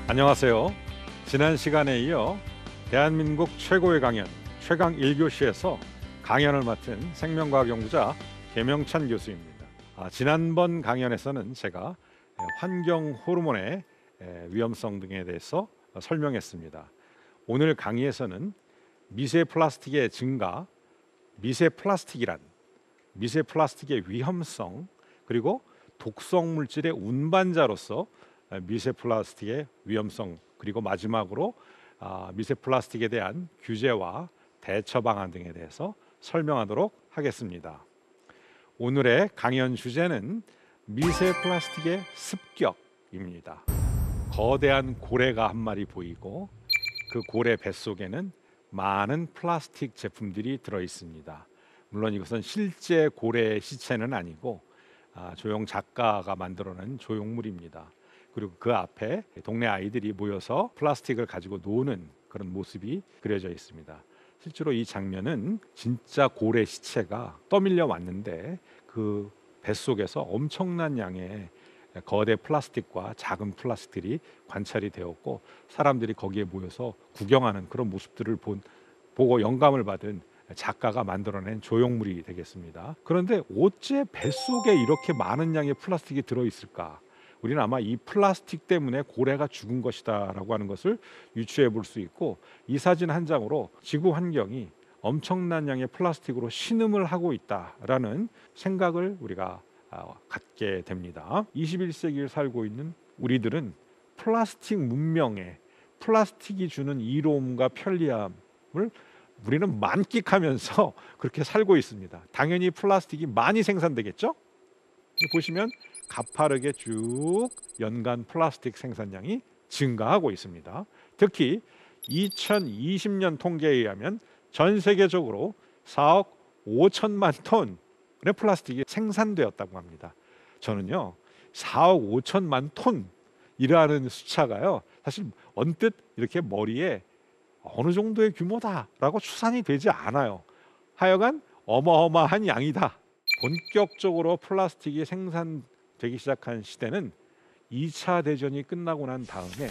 안녕하세요. 지난 시간에 이어 대한민국 최고의 강연 최강 1교시에서 강연을 맡은 생명과학 연구자 계명찬 교수입니다. 지난번 강연에서는 제가 환경 호르몬의 위험성 등에 대해서 설명했습니다. 오늘 강의에서는 미세 플라스틱의 증가, 미세 플라스틱이란 미세 플라스틱의 위험성, 그리고 독성 물질의 운반자로서 미세 플라스틱의 위험성, 그리고 마지막으로 미세 플라스틱에 대한 규제와 대처 방안 등에 대해서 설명하도록 하겠습니다. 오늘의 강연 주제는 미세 플라스틱의 습격입니다. 거대한 고래가 한 마리 보이고 그 고래 뱃속에는 많은 플라스틱 제품들이 들어 있습니다. 물론 이것은 실제 고래의 시체는 아니고 조형 작가가 만들어낸 조형물입니다. 그리고 그 앞에 동네 아이들이 모여서 플라스틱을 가지고 노는 그런 모습이 그려져 있습니다. 실제로 이 장면은 진짜 고래 시체가 떠밀려 왔는데 그 뱃속에서 엄청난 양의 거대 플라스틱과 작은 플라스틱들이 관찰이 되었고, 사람들이 거기에 모여서 구경하는 그런 모습들을 보고 영감을 받은 작가가 만들어낸 조형물이 되겠습니다. 그런데 어째 뱃속에 이렇게 많은 양의 플라스틱이 들어있을까? 우리는 아마 이 플라스틱 때문에 고래가 죽은 것이다 라고 하는 것을 유추해 볼 수 있고, 이 사진 한 장으로 지구 환경이 엄청난 양의 플라스틱으로 신음을 하고 있다라는 생각을 우리가 갖게 됩니다. 21세기를 살고 있는 우리들은 플라스틱 문명에 플라스틱이 주는 이로움과 편리함을 우리는 만끽하면서 그렇게 살고 있습니다. 당연히 플라스틱이 많이 생산되겠죠? 보시면 가파르게 쭉 연간 플라스틱 생산량이 증가하고 있습니다. 특히 2020년 통계에 의하면 전 세계적으로 4억 5천만 톤의 플라스틱이 생산되었다고 합니다. 저는요, 4억 5천만 톤이라는 숫자가요, 사실 언뜻 이렇게 머리에 어느 정도의 규모다라고 추산이 되지 않아요. 하여간 어마어마한 양이다. 본격적으로 플라스틱이 생산되기 시작한 시대는 2차 대전이 끝나고 난 다음에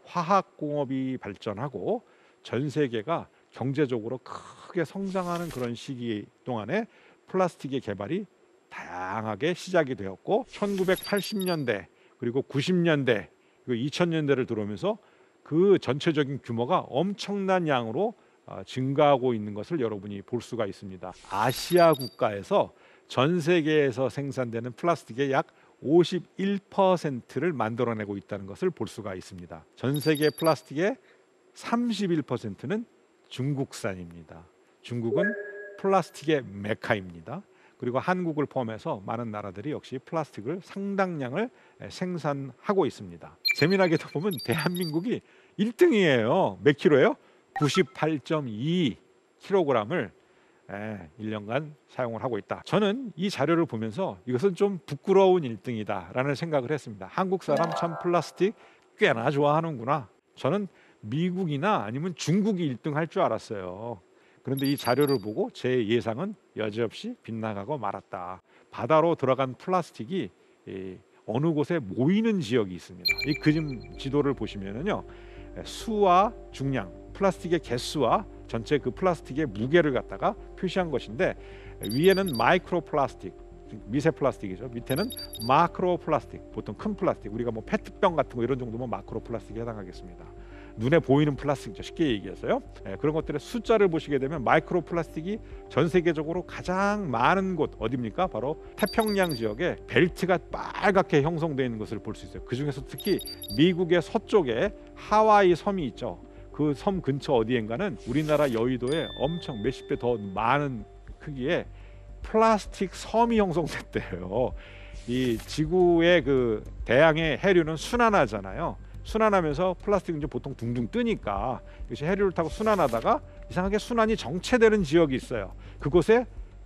화학공업이 발전하고 전 세계가 경제적으로 크게 성장하는 그런 시기 동안에 플라스틱의 개발이 다양하게 시작이 되었고, 1980년대 그리고 90년대 그리고 2000년대를 들어오면서 그 전체적인 규모가 엄청난 양으로 증가하고 있는 것을 여러분이 볼 수가 있습니다. 아시아 국가에서 전 세계에서 생산되는 플라스틱의 약 51%를 만들어내고 있다는 것을 볼 수가 있습니다. 전 세계 플라스틱의 31%는 중국산입니다. 중국은 플라스틱의 메카입니다. 그리고 한국을 포함해서 많은 나라들이 역시 플라스틱을 상당량을 생산하고 있습니다. 재미나게도 보면 대한민국이 1등이에요. 몇 킬로예요? 98.2kg을 1년간 사용을 하고 있다. 저는 이 자료를 보면서 이것은 좀 부끄러운 1등이다 라는 생각을 했습니다. 한국 사람 참 플라스틱 꽤나 좋아하는구나. 저는 미국이나 아니면 중국이 1등 할 줄 알았어요. 그런데 이 자료를 보고 제 예상은 여지없이 빗나가고 말았다. 바다로 들어간 플라스틱이 어느 곳에 모이는 지역이 있습니다. 이 그림 지도를 보시면은요, 수와 중량, 플라스틱의 개수와 전체 그 플라스틱의 무게를 갖다가 표시한 것인데, 위에는 마이크로 플라스틱, 미세 플라스틱이죠. 밑에는 마크로 플라스틱, 보통 큰 플라스틱, 우리가 뭐 페트병 같은 거 이런 정도면 마크로 플라스틱에 해당하겠습니다. 눈에 보이는 플라스틱이죠, 쉽게 얘기해서요. 그런 것들의 숫자를 보시게 되면 마이크로 플라스틱이 전 세계적으로 가장 많은 곳 어디입니까? 바로 태평양 지역에 벨트가 빨갛게 형성되어 있는 것을 볼 수 있어요. 그 중에서 특히 미국의 서쪽에 하와이 섬이 있죠. 그 섬 근처 어디엔가는 우리나라 여의도에 엄청 몇십 배 더 많은 크기의 플라스틱 섬이 형성됐대요. 이 지구의 그 대양의 해류는 순환하잖아요. 순환하면서 플라스틱은 이제 보통 둥둥 뜨니까 이것이 해류를 타고 순환하다가 이상하게 순환이 정체되는 지역이 있어요. 그곳에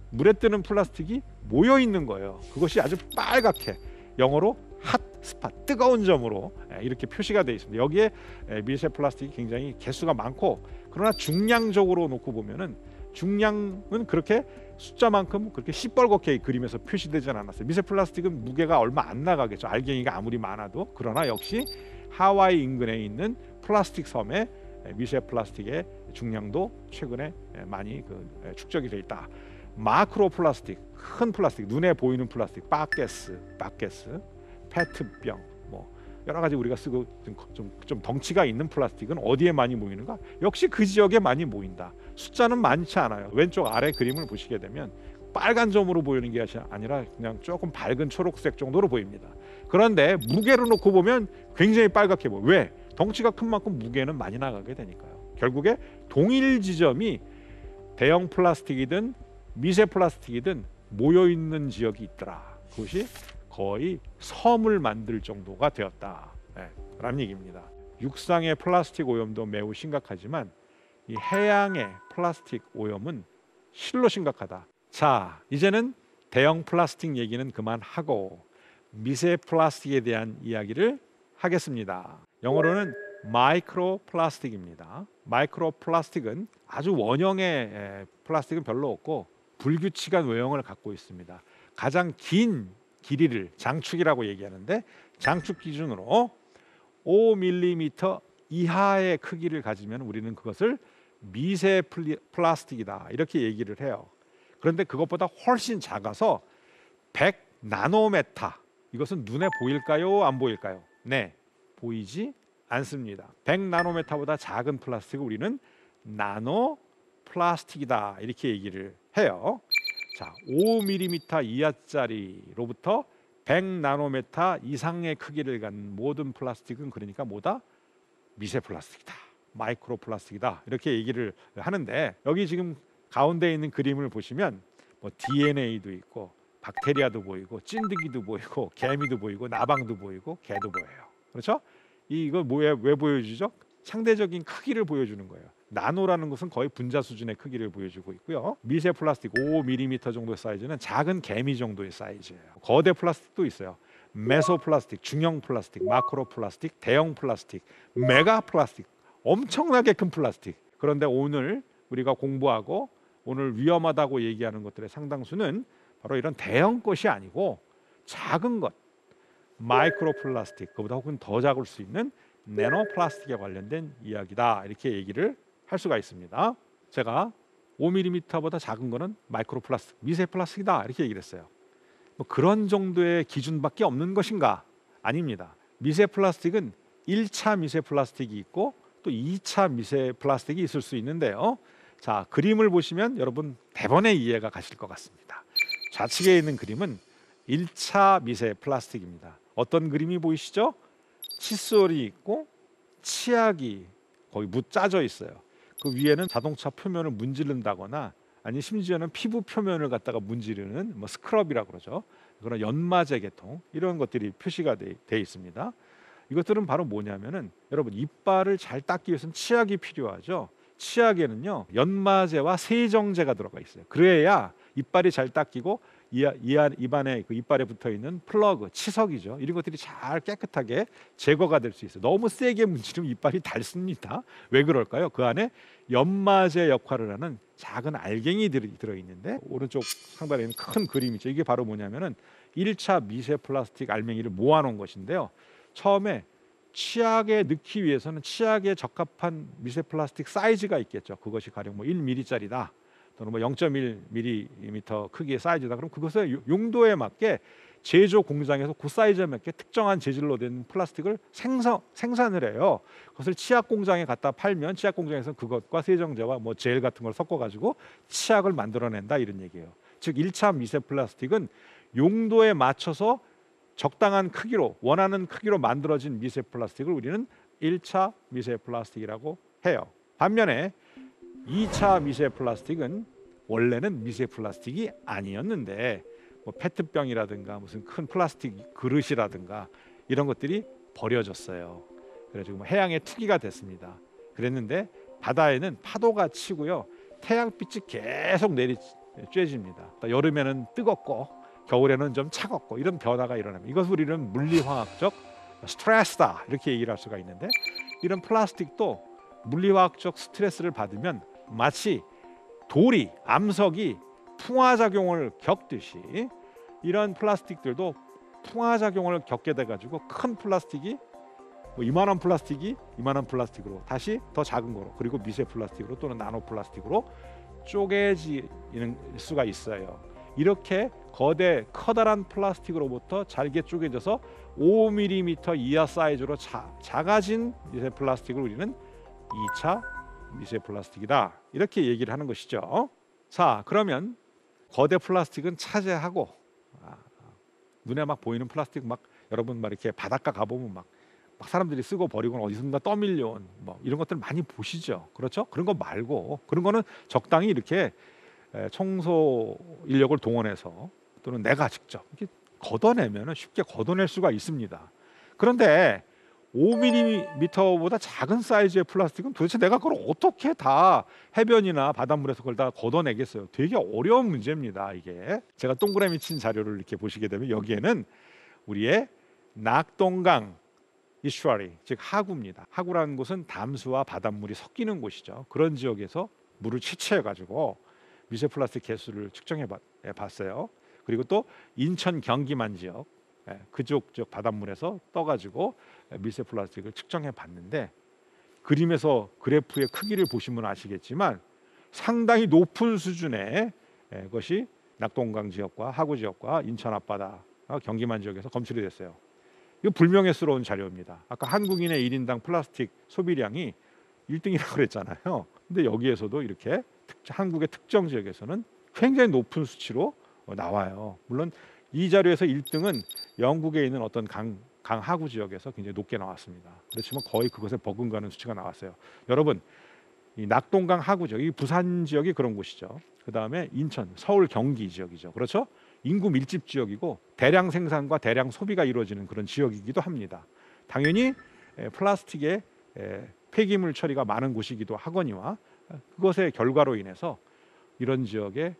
물에 뜨는 플라스틱이 모여 있는 거예요. 그것이 아주 빨갛게, 영어로 핫 스팟, 뜨거운 점으로 이렇게 표시가 되어 있습니다. 여기에 미세 플라스틱이 굉장히 개수가 많고, 그러나 중량적으로 놓고 보면은 중량은 그렇게 숫자만큼 그렇게 시뻘겋게 그림에서 표시되지 않았어요. 미세 플라스틱은 무게가 얼마 안 나가겠죠. 알갱이가 아무리 많아도. 그러나 역시 하와이 인근에 있는 플라스틱 섬의 미세 플라스틱의 중량도 최근에 많이 축적이 돼 있다. 마크로 플라스틱, 큰 플라스틱, 눈에 보이는 플라스틱, 바게스, 페트병, 뭐 여러 가지 우리가 쓰고 좀 덩치가 있는 플라스틱은 어디에 많이 모이는가? 역시 그 지역에 많이 모인다. 숫자는 많지 않아요. 왼쪽 아래 그림을 보시게 되면 빨간 점으로 보이는 게 아니라 그냥 조금 밝은 초록색 정도로 보입니다. 그런데 무게로 놓고 보면 굉장히 빨갛게 보여요. 왜? 덩치가 큰 만큼 무게는 많이 나가게 되니까요. 결국에 동일 지점이 대형 플라스틱이든 미세 플라스틱이든 모여 있는 지역이 있더라. 그것이 거의 섬을 만들 정도가 되었다. 라는 얘기입니다. 육상의 플라스틱 오염도 매우 심각하지만 이 해양의 플라스틱 오염은 실로 심각하다. 자, 이제는 대형 플라스틱 얘기는 그만하고 미세 플라스틱에 대한 이야기를 하겠습니다. 영어로는 마이크로 플라스틱입니다. 마이크로 플라스틱은 아주 원형의 플라스틱은 별로 없고 불규칙한 외형을 갖고 있습니다. 가장 긴 길이를 장축이라고 얘기하는데 장축 기준으로 5mm 이하의 크기를 가지면 우리는 그것을 미세 플라스틱이다 이렇게 얘기를 해요. 그런데 그것보다 훨씬 작아서 100 나노메타, 이것은 눈에 보일까요? 안 보일까요? 네, 보이지 않습니다. 100 나노메타보다 작은 플라스틱을 우리는 나노 플라스틱이다 이렇게 얘기를 해요. 자, 5mm 이하짜리로부터 100 나노메타 이상의 크기를 갖는 모든 플라스틱은 그러니까 뭐다? 미세 플라스틱이다, 마이크로 플라스틱이다 이렇게 얘기를 하는데, 여기 지금 가운데 있는 그림을 보시면 뭐 DNA도 있고 박테리아도 보이고 찐득이도 보이고 개미도 보이고 나방도 보이고 개도 보여요. 그렇죠? 이거 왜 보여주죠? 상대적인 크기를 보여주는 거예요. 나노라는 것은 거의 분자 수준의 크기를 보여주고 있고요. 미세 플라스틱 5mm 정도의 사이즈는 작은 개미 정도의 사이즈예요. 거대 플라스틱도 있어요. 메소 플라스틱, 중형 플라스틱, 마크로 플라스틱, 대형 플라스틱, 메가 플라스틱, 엄청나게 큰 플라스틱. 그런데 오늘 우리가 공부하고 오늘 위험하다고 얘기하는 것들의 상당수는 바로 이런 대형 것이 아니고 작은 것, 마이크로 플라스틱, 그보다 혹은 더 작을 수 있는 내노 플라스틱에 관련된 이야기다 이렇게 얘기를 할 수가 있습니다. 제가 5mm보다 작은 거는 마이크로 플라스틱, 미세 플라스틱이다 이렇게 얘기를 했어요. 뭐 그런 정도의 기준밖에 없는 것인가? 아닙니다. 미세 플라스틱은 1차 미세 플라스틱이 있고 또 2차 미세 플라스틱이 있을 수 있는데요. 자, 그림을 보시면 여러분 대번에 이해가 가실 것 같습니다. 좌측에 있는 그림은 1차 미세 플라스틱입니다. 어떤 그림이 보이시죠? 칫솔이 있고 치약이 거기 짜져 있어요. 그 위에는 자동차 표면을 문지른다거나 아니 심지어는 피부 표면을 갖다가 문지르는 뭐 스크럽이라고 그러죠. 그런 연마제 계통 이런 것들이 표시가 돼 있습니다. 이것들은 바로 뭐냐면은 여러분 이빨을 잘 닦기 위해서는 치약이 필요하죠. 치약에는요 연마제와 세정제가 들어가 있어요. 그래야 이빨이 잘 닦이고 입안에 그 이빨에 붙어 있는 플러그, 치석이죠. 이런 것들이 잘 깨끗하게 제거가 될 수 있어요. 너무 세게 문지르면 이빨이 닳습니다. 왜 그럴까요? 그 안에 연마제 역할을 하는 작은 알갱이들이 들어 있는데, 오른쪽 상단에 있는 큰 그림이죠. 이게 바로 뭐냐면은 1차 미세 플라스틱 알맹이를 모아놓은 것인데요. 처음에 치약에 넣기 위해서는 치약에 적합한 미세 플라스틱 사이즈가 있겠죠. 그것이 가령 뭐 1mm짜리다. 또는 뭐 0.1mm 크기의 사이즈다. 그럼 그것의 용도에 맞게 제조 공장에서 그 사이즈에 맞게 특정한 재질로 된 플라스틱을 생산을 해요. 그것을 치약 공장에 갖다 팔면 치약 공장에서 그것과 세정제와 뭐 젤 같은 걸 섞어 가지고 치약을 만들어낸다 이런 얘기예요. 즉 1차 미세 플라스틱은 용도에 맞춰서 적당한 크기로 원하는 크기로 만들어진 미세 플라스틱을 우리는 1차 미세 플라스틱이라고 해요. 반면에 2차 미세 플라스틱은 원래는 미세 플라스틱이 아니었는데 뭐 페트병이라든가 무슨 큰 플라스틱 그릇이라든가 이런 것들이 버려졌어요. 그래가지고 뭐 해양에 투기가 됐습니다. 그랬는데 바다에는 파도가 치고요, 태양빛이 계속 쬐집니다. 여름에는 뜨겁고 겨울에는 좀 차갑고 이런 변화가 일어납니다. 이것을 우리는 물리화학적 스트레스다 이렇게 얘기를 할 수가 있는데, 이런 플라스틱도 물리화학적 스트레스를 받으면 마치 돌이, 암석이 풍화작용을 겪듯이 이런 플라스틱들도 풍화작용을 겪게 돼가지고 큰 플라스틱이 뭐 이만한 플라스틱이 이만한 플라스틱으로 다시 더 작은 거로 그리고 미세 플라스틱으로 또는 나노 플라스틱으로 쪼개지는 수가 있어요. 이렇게 거대 커다란 플라스틱으로부터 잘게 쪼개져서 5mm 이하 사이즈로 작아진 미세 플라스틱을 우리는 2차 미세 플라스틱이다, 이렇게 얘기를 하는 것이죠. 자, 그러면 거대 플라스틱은 차지하고 눈에 막 보이는 플라스틱 막 여러분 막 이렇게 바닷가 가보면 막 사람들이 쓰고 버리고 어디선가 떠밀려온 뭐 이런 것들 많이 보시죠. 그렇죠? 그런 거 말고 그런 거는 적당히 이렇게 청소 인력을 동원해서 또는 내가 직접 이렇게 걷어내면 쉽게 걷어낼 수가 있습니다. 그런데 5mm보다 작은 사이즈의 플라스틱은 도대체 내가 그걸 어떻게 다 해변이나 바닷물에서 그걸 다 걷어내겠어요? 되게 어려운 문제입니다. 이게 제가 동그라미 친 자료를 이렇게 보시게 되면 여기에는 우리의 낙동강 이슈아리, 즉 하구입니다. 하구라는 곳은 담수와 바닷물이 섞이는 곳이죠. 그런 지역에서 물을 채취해 가지고 미세 플라스틱 개수를 측정해 봤어요. 그리고 또 인천 경기만 지역 그쪽 바닷물에서 떠가지고 미세 플라스틱을 측정해 봤는데, 그림에서 그래프의 크기를 보시면 아시겠지만 상당히 높은 수준의 것이 낙동강 지역과 하구 지역과 인천 앞바다, 경기만 지역에서 검출이 됐어요. 이거 불명예스러운 자료입니다. 아까 한국인의 1인당 플라스틱 소비량이 1등이라고 그랬잖아요. 근데 여기에서도 이렇게 한국의 특정 지역에서는 굉장히 높은 수치로 나와요. 물론 이 자료에서 1등은 영국에 있는 어떤 강 하구 지역에서 굉장히 높게 나왔습니다. 그렇지만 거의 그것에 버금가는 수치가 나왔어요. 여러분, 이 낙동강 하구 지역, 이 부산 지역이 그런 곳이죠. 그 다음에 인천, 서울, 경기 지역이죠. 그렇죠? 인구 밀집 지역이고 대량 생산과 대량 소비가 이루어지는 그런 지역이기도 합니다. 당연히 플라스틱의 폐기물 처리가 많은 곳이기도 하거니와 그것의 결과로 인해서 이런 지역의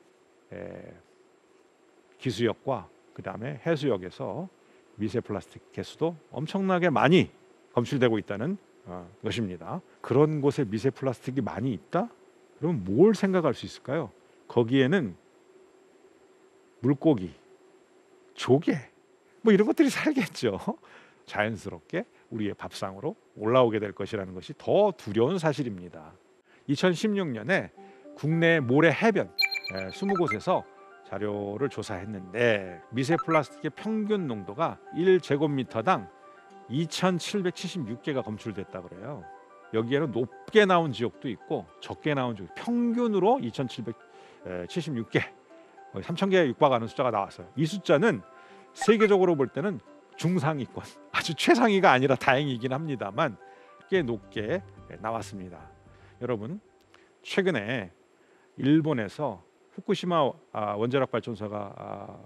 기수역과 그 다음에 해수역에서 미세 플라스틱 개수도 엄청나게 많이 검출되고 있다는 것입니다. 그런 곳에 미세 플라스틱이 많이 있다? 그러면 뭘 생각할 수 있을까요? 거기에는 물고기, 조개 뭐 이런 것들이 살겠죠. 자연스럽게 우리의 밥상으로 올라오게 될 것이라는 것이 더 두려운 사실입니다. 2016년에 국내 모래 해변 20곳에서 자료를 조사했는데 미세 플라스틱의 평균 농도가 1제곱미터당 2,776개가 검출됐다 그래요. 여기에는 높게 나온 지역도 있고 적게 나온 지역, 평균으로 2,776개, 3,000개에 육박하는 숫자가 나왔어요. 이 숫자는 세계적으로 볼 때는 중상위권, 아주 최상위가 아니라 다행이긴 합니다만 꽤 높게 나왔습니다. 여러분, 최근에 일본에서 후쿠시마 원자력 발전소가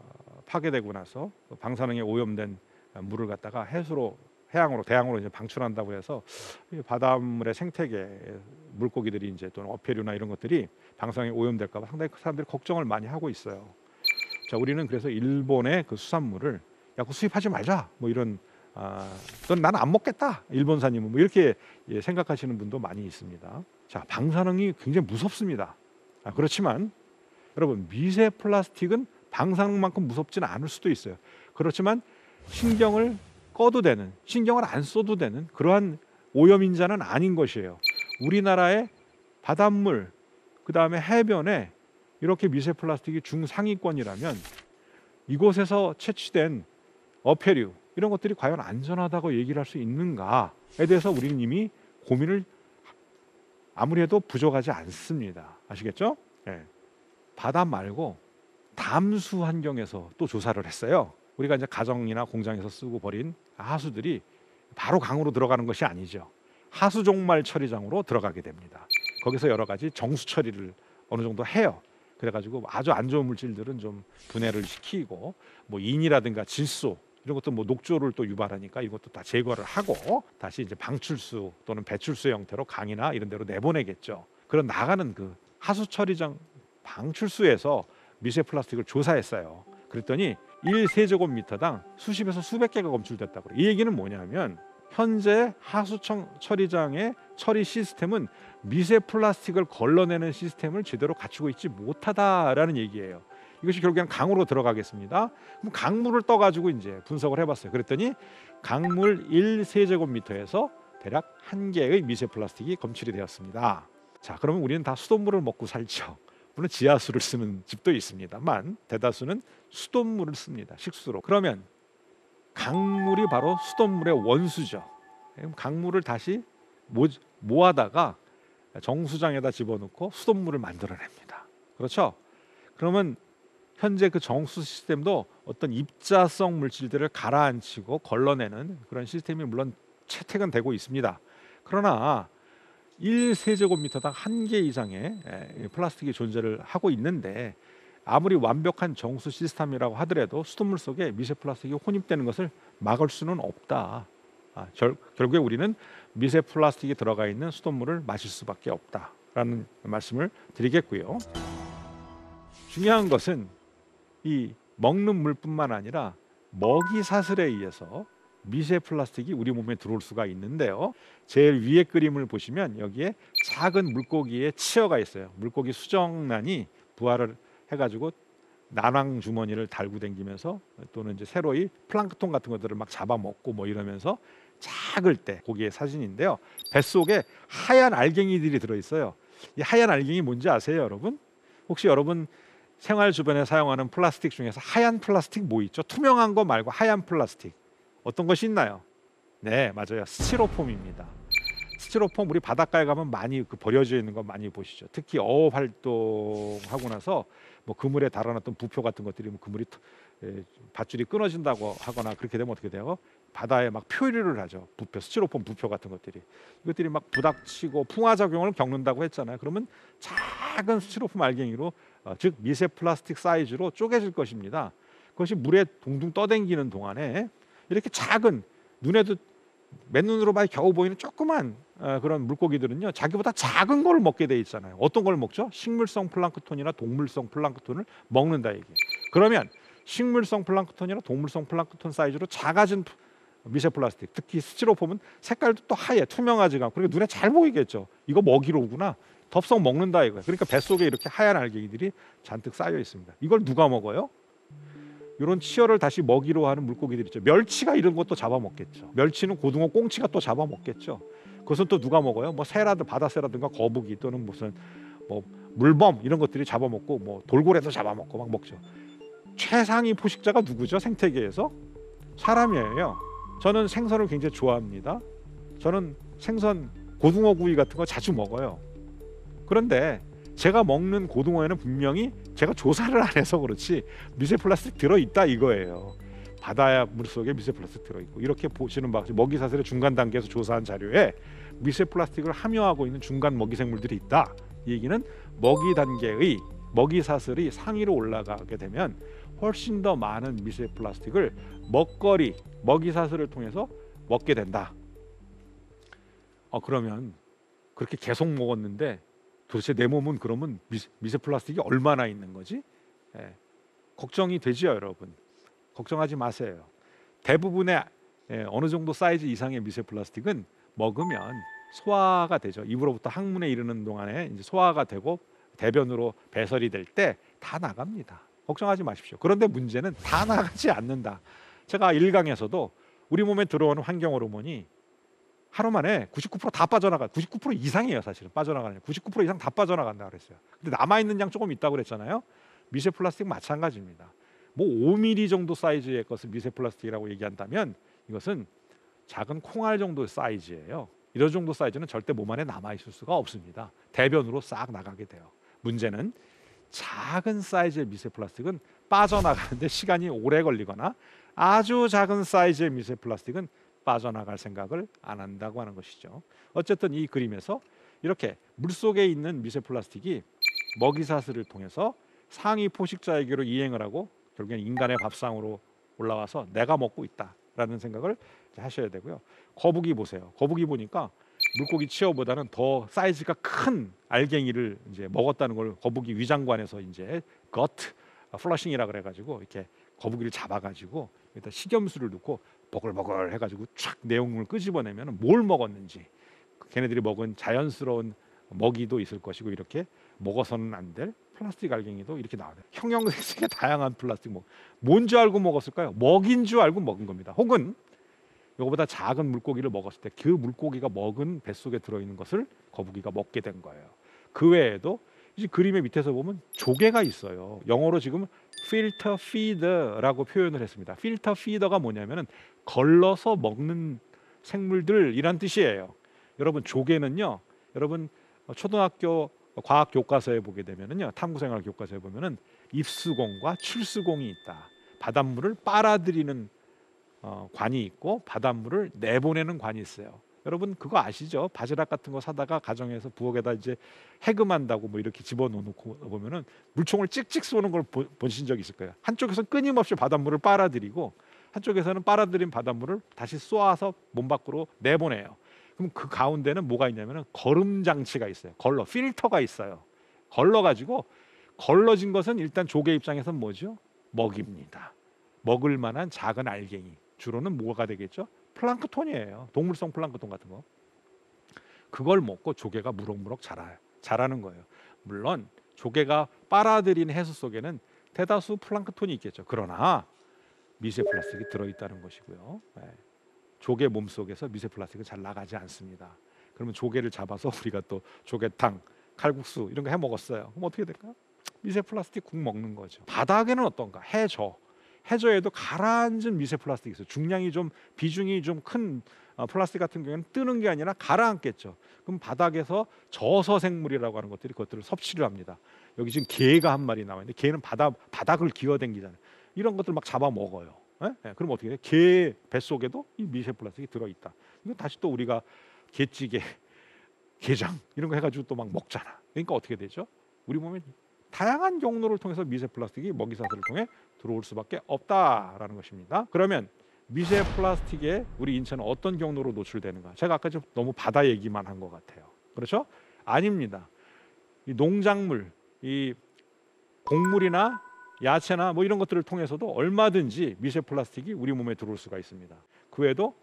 파괴되고 나서 방사능에 오염된 물을 갖다가 해양으로 대양으로 이제 방출한다고 해서 바닷물의 생태계 물고기들이 이제 또는 어패류나 이런 것들이 방사능에 오염될까 봐 상당히 사람들이 걱정을 많이 하고 있어요. 자, 우리는 그래서 일본의 그 수산물을 야, 수입하지 말자 뭐 이런 넌 나는 안 먹겠다 일본산이면 뭐 이렇게 생각하시는 분도 많이 있습니다. 자, 방사능이 굉장히 무섭습니다. 그렇지만 여러분, 미세 플라스틱은 방사능만큼 무섭지는 않을 수도 있어요. 그렇지만 신경을 꺼도 되는, 신경을 안 써도 되는 그러한 오염인자는 아닌 것이에요. 우리나라의 바닷물, 그 다음에 해변에 이렇게 미세 플라스틱이 중상위권이라면 이곳에서 채취된 어패류 이런 것들이 과연 안전하다고 얘기를 할 수 있는가에 대해서 우리는 이미 고민을 아무리 해도 부족하지 않습니다. 아시겠죠? 네. 바다 말고 담수 환경에서 또 조사를 했어요. 우리가 이제 가정이나 공장에서 쓰고 버린 하수들이 바로 강으로 들어가는 것이 아니죠. 하수 종말 처리장으로 들어가게 됩니다. 거기서 여러 가지 정수 처리를 어느 정도 해요. 그래가지고 아주 안 좋은 물질들은 좀 분해를 시키고 뭐 인이라든가 질소 이런 것도 뭐 녹조를 또 유발하니까 이것도 다 제거를 하고 다시 이제 방출수 또는 배출수 형태로 강이나 이런 데로 내보내겠죠. 그런 나가는 그 하수 처리장 방출수에서 미세 플라스틱을 조사했어요. 그랬더니 1세제곱미터당 수십에서 수백 개가 검출됐다고 그래요. 이 얘기는 뭐냐면 현재 하수 처리장의 처리 시스템은 미세 플라스틱을 걸러내는 시스템을 제대로 갖추고 있지 못하다라는 얘기예요. 이것이 결국에는 강으로 들어가겠습니다. 그럼 강물을 떠가지고 이제 분석을 해봤어요. 그랬더니 강물 1세제곱미터에서 대략 1개의 미세 플라스틱이 검출이 되었습니다. 자, 그러면 우리는 다 수돗물을 먹고 살죠. 물론 지하수를 쓰는 집도 있습니다만 대다수는 수돗물을 씁니다. 식수로. 그러면 강물이 바로 수돗물의 원수죠. 강물을 다시 모아다가 정수장에다 집어넣고 수돗물을 만들어냅니다. 그렇죠? 그러면 현재 그 정수 시스템도 어떤 입자성 물질들을 가라앉히고 걸러내는 그런 시스템이 물론 채택은 되고 있습니다. 그러나 1세제곱미터당 1개 이상의 플라스틱이 존재를 하고 있는데 아무리 완벽한 정수 시스템이라고 하더라도 수돗물 속에 미세 플라스틱이 혼입되는 것을 막을 수는 없다. 결국에 우리는 미세 플라스틱이 들어가 있는 수돗물을 마실 수밖에 없다라는 말씀을 드리겠고요. 중요한 것은 이 먹는 물뿐만 아니라 먹이 사슬에 의해서 미세 플라스틱이 우리 몸에 들어올 수가 있는데요. 제일 위에 그림을 보시면 여기에 작은 물고기의 치어가 있어요. 물고기 수정란이 부화를 해가지고 난황 주머니를 달고 다니면서 또는 이제 새로이 플랑크톤 같은 것들을 막 잡아먹고 뭐 이러면서 작을 때 고기의 사진인데요. 뱃속에 하얀 알갱이들이 들어있어요. 이 하얀 알갱이 뭔지 아세요, 여러분? 혹시 여러분 생활 주변에 사용하는 플라스틱 중에서 하얀 플라스틱 뭐 있죠? 투명한 거 말고 하얀 플라스틱 어떤 것이 있나요? 네, 맞아요. 스티로폼입니다. 스티로폼 우리 바닷가에 가면 많이 버려져 있는 거 많이 보시죠. 특히 어업 활동하고 나서 뭐 그물에 달아놨던 부표 같은 것들이 뭐 그물이 밧줄이 끊어진다고 하거나 그렇게 되면 어떻게 돼요? 바다에 막 표류를 하죠. 부표, 스티로폼 부표 같은 것들이. 이것들이 막 부닥치고 풍화작용을 겪는다고 했잖아요. 그러면 작은 스티로폼 알갱이로 즉 미세 플라스틱 사이즈로 쪼개질 것입니다. 그것이 물에 둥둥 떠댕기는 동안에 이렇게 작은 눈에도 맨눈으로 봐야 겨우 보이는 조그만 그런 물고기들은요 자기보다 작은 걸 먹게 돼 있잖아요. 어떤 걸 먹죠? 식물성 플랑크톤이나 동물성 플랑크톤을 먹는다 얘기. 그러면 식물성 플랑크톤이나 동물성 플랑크톤 사이즈로 작아진 미세 플라스틱, 특히 스티로폼은 색깔도 또 하얘, 투명하지가 않고 그러니까 눈에 잘 보이겠죠. 이거 먹이로 오구나. 덥석 먹는다 이거예요. 그러니까 뱃속에 이렇게 하얀 알갱이들이 잔뜩 쌓여 있습니다. 이걸 누가 먹어요? 이런 치어를 다시 먹이로 하는 물고기들 있죠. 멸치가 이런 것도 잡아먹겠죠. 멸치는 고등어, 꽁치가 또 잡아먹겠죠. 그것은 또 누가 먹어요? 뭐 새라든 바다새라든가 거북이 또는 무슨 뭐 물범 이런 것들이 잡아먹고 뭐 돌고래도 잡아먹고 막 먹죠. 최상위 포식자가 누구죠? 생태계에서 사람이에요. 저는 생선을 굉장히 좋아합니다. 저는 생선 고등어 구이 같은 거 자주 먹어요. 그런데 제가 먹는 고등어에는 분명히 제가 조사를 안 해서 그렇지 미세 플라스틱 들어있다 이거예요. 바다 물속에 미세 플라스틱 들어있고 이렇게 보시는 바같이 먹이 사슬의 중간 단계에서 조사한 자료에 미세 플라스틱을 함유하고 있는 중간 먹이 생물들이 있다. 이 얘기는 먹이 단계의 먹이 사슬이 상위로 올라가게 되면 훨씬 더 많은 미세 플라스틱을 먹거리, 먹이 사슬을 통해서 먹게 된다. 그러면 그렇게 계속 먹었는데 도대체 내 몸은 그러면 미세 플라스틱이 얼마나 있는 거지? 걱정이 되죠, 여러분. 걱정하지 마세요. 대부분의 어느 정도 사이즈 이상의 미세 플라스틱은 먹으면 소화가 되죠. 입으로부터 항문에 이르는 동안에 이제 소화가 되고 대변으로 배설이 될 때 다 나갑니다. 걱정하지 마십시오. 그런데 문제는 다 나가지 않는다. 제가 1강에서도 우리 몸에 들어오는 환경 호르몬이 하루 만에 99%다 빠져나가. 99% 이상이에요, 사실은. 빠져나가는 99% 이상 다 빠져나간다 그랬어요. 근데 남아 있는 양 조금 있다고 그랬잖아요. 미세 플라스틱 마찬가지입니다. 뭐 5mm 정도 사이즈의 것을 미세 플라스틱이라고 얘기한다면 이것은 작은 콩알 정도 사이즈예요. 이런 정도 사이즈는 절대 몸 안에 남아 있을 수가 없습니다. 대변으로 싹 나가게 돼요. 문제는 작은 사이즈의 미세 플라스틱은 빠져나가는데 시간이 오래 걸리거나 아주 작은 사이즈의 미세 플라스틱은 빠져나갈 생각을 안 한다고 하는 것이죠. 어쨌든 이 그림에서 이렇게 물속에 있는 미세 플라스틱이 먹이사슬을 통해서 상위 포식자에게로 이행을 하고 결국엔 인간의 밥상으로 올라와서 내가 먹고 있다라는 생각을 하셔야 되고요. 거북이 보세요. 거북이 보니까 물고기 치어보다는 더 사이즈가 큰 알갱이를 이제 먹었다는 걸 거북이 위장관에서 이제 거트 플러싱이라 그래가지고 이렇게 거북이를 잡아가지고 일단 식염수를 넣고 버글버글 해가지고 촥 내용물 끄집어내면 뭘 먹었는지 걔네들이 먹은 자연스러운 먹이도 있을 것이고 이렇게 먹어서는 안 될 플라스틱 알갱이도 이렇게 나와요. 형형색색의 다양한 플라스틱 뭔지 알고 먹었을까요? 먹인 줄 알고 먹은 겁니다. 혹은 이거보다 작은 물고기를 먹었을 때 그 물고기가 먹은 뱃속에 들어있는 것을 거북이가 먹게 된 거예요. 그 외에도 이 그림의 밑에서 보면 조개가 있어요. 영어로 지금 filter feeder라고 표현을 했습니다. filter feeder가 뭐냐면은 걸러서 먹는 생물들이란 뜻이에요. 여러분 조개는요. 여러분 초등학교 과학 교과서에 보게 되면은요. 탐구생활 교과서에 보면은 입수공과 출수공이 있다. 바닷물을 빨아들이는 관이 있고 바닷물을 내보내는 관이 있어요. 여러분 그거 아시죠? 바지락 같은 거 사다가 가정에서 부엌에다 이제 해금한다고 이렇게 집어넣고 보면은 물총을 찍찍 쏘는 걸 보신 적 있을 거예요. 한쪽에서 끊임없이 바닷물을 빨아들이고 한쪽에서는 빨아들인 바닷물을 다시 쏘아서 몸 밖으로 내보내요. 그럼 그 가운데는 뭐가 있냐면은 거름 장치가 있어요. 필터가 있어요. 걸러진 것은 일단 조개 입장에서는 뭐죠? 먹입니다. 먹을 만한 작은 알갱이. 주로는 뭐가 되겠죠? 플랑크톤이에요. 동물성 플랑크톤 같은 거. 그걸 먹고 조개가 무럭무럭 자라는 거예요. 물론 조개가 빨아들인 해수 속에는 대다수 플랑크톤이 있겠죠. 그러나 미세 플라스틱이 들어있다는 것이고요. 조개 몸속에서 미세 플라스틱은 잘 나가지 않습니다. 그러면 조개를 잡아서 우리가 또 조개탕, 칼국수 이런 거 해 먹었어요. 그럼 어떻게 될까요? 미세 플라스틱 국 먹는 거죠. 바닥에는 어떤가? 해저에도 가라앉은 미세 플라스틱이 있어요. 비중이 좀 큰 플라스틱 같은 경우에는 뜨는 게 아니라 가라앉겠죠. 그럼 바닥에서 저서 생물이라고 하는 것들이 그것들을 섭취를 합니다. 여기 지금 개가 한 마리 나와 있는데 개는 바닥을 기어댕기잖아요. 이런 것들 막 잡아 먹어요. 그럼 어떻게 돼? 개 뱃속에도 이 미세 플라스틱이 들어있다. 이건 다시 또 우리가 게찌개, 게장 이런 거 해가지고 또 막 먹잖아. 그러니까 어떻게 되죠? 우리 몸에 다양한 경로를 통해서 미세 플라스틱이 먹이사슬을 통해 들어올 수밖에 없다라는 것입니다. 그러면 미세 플라스틱에 우리 인체는 어떤 경로로 노출되는가? 제가 아까 좀 너무 바다 얘기만 한 것 같아요. 그렇죠? 아닙니다. 이 농작물, 이 곡물이나 야채나 이런 것들을 통해서도 얼마든지 미세 플라스틱이 우리 몸에 들어올 수가 있습니다. 그 외에도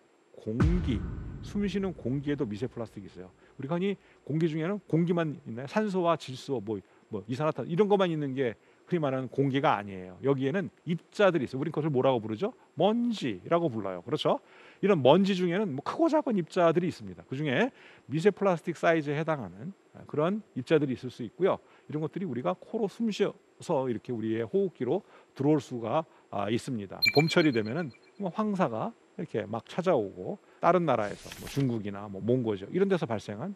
숨 쉬는 공기에도 미세 플라스틱이 있어요. 우리가 흔히 공기 중에는 공기만 있나요? 산소와 질소, 이산화탄 이런 것만 있는 게 흔히 말하는 공기가 아니에요. 여기에는 입자들이 있어요. 우리 그것을 뭐라고 부르죠? 먼지라고 불러요. 그렇죠? 이런 먼지 중에는 크고 작은 입자들이 있습니다. 그 중에 미세 플라스틱 사이즈에 해당하는 그런 입자들이 있을 수 있고요. 이런 것들이 우리가 코로 숨 쉬어서 이렇게 우리의 호흡기로 들어올 수가 있습니다. 봄철이 되면은 황사가 이렇게 막 찾아오고 다른 나라에서 중국이나 몽고죠 이런 데서 발생한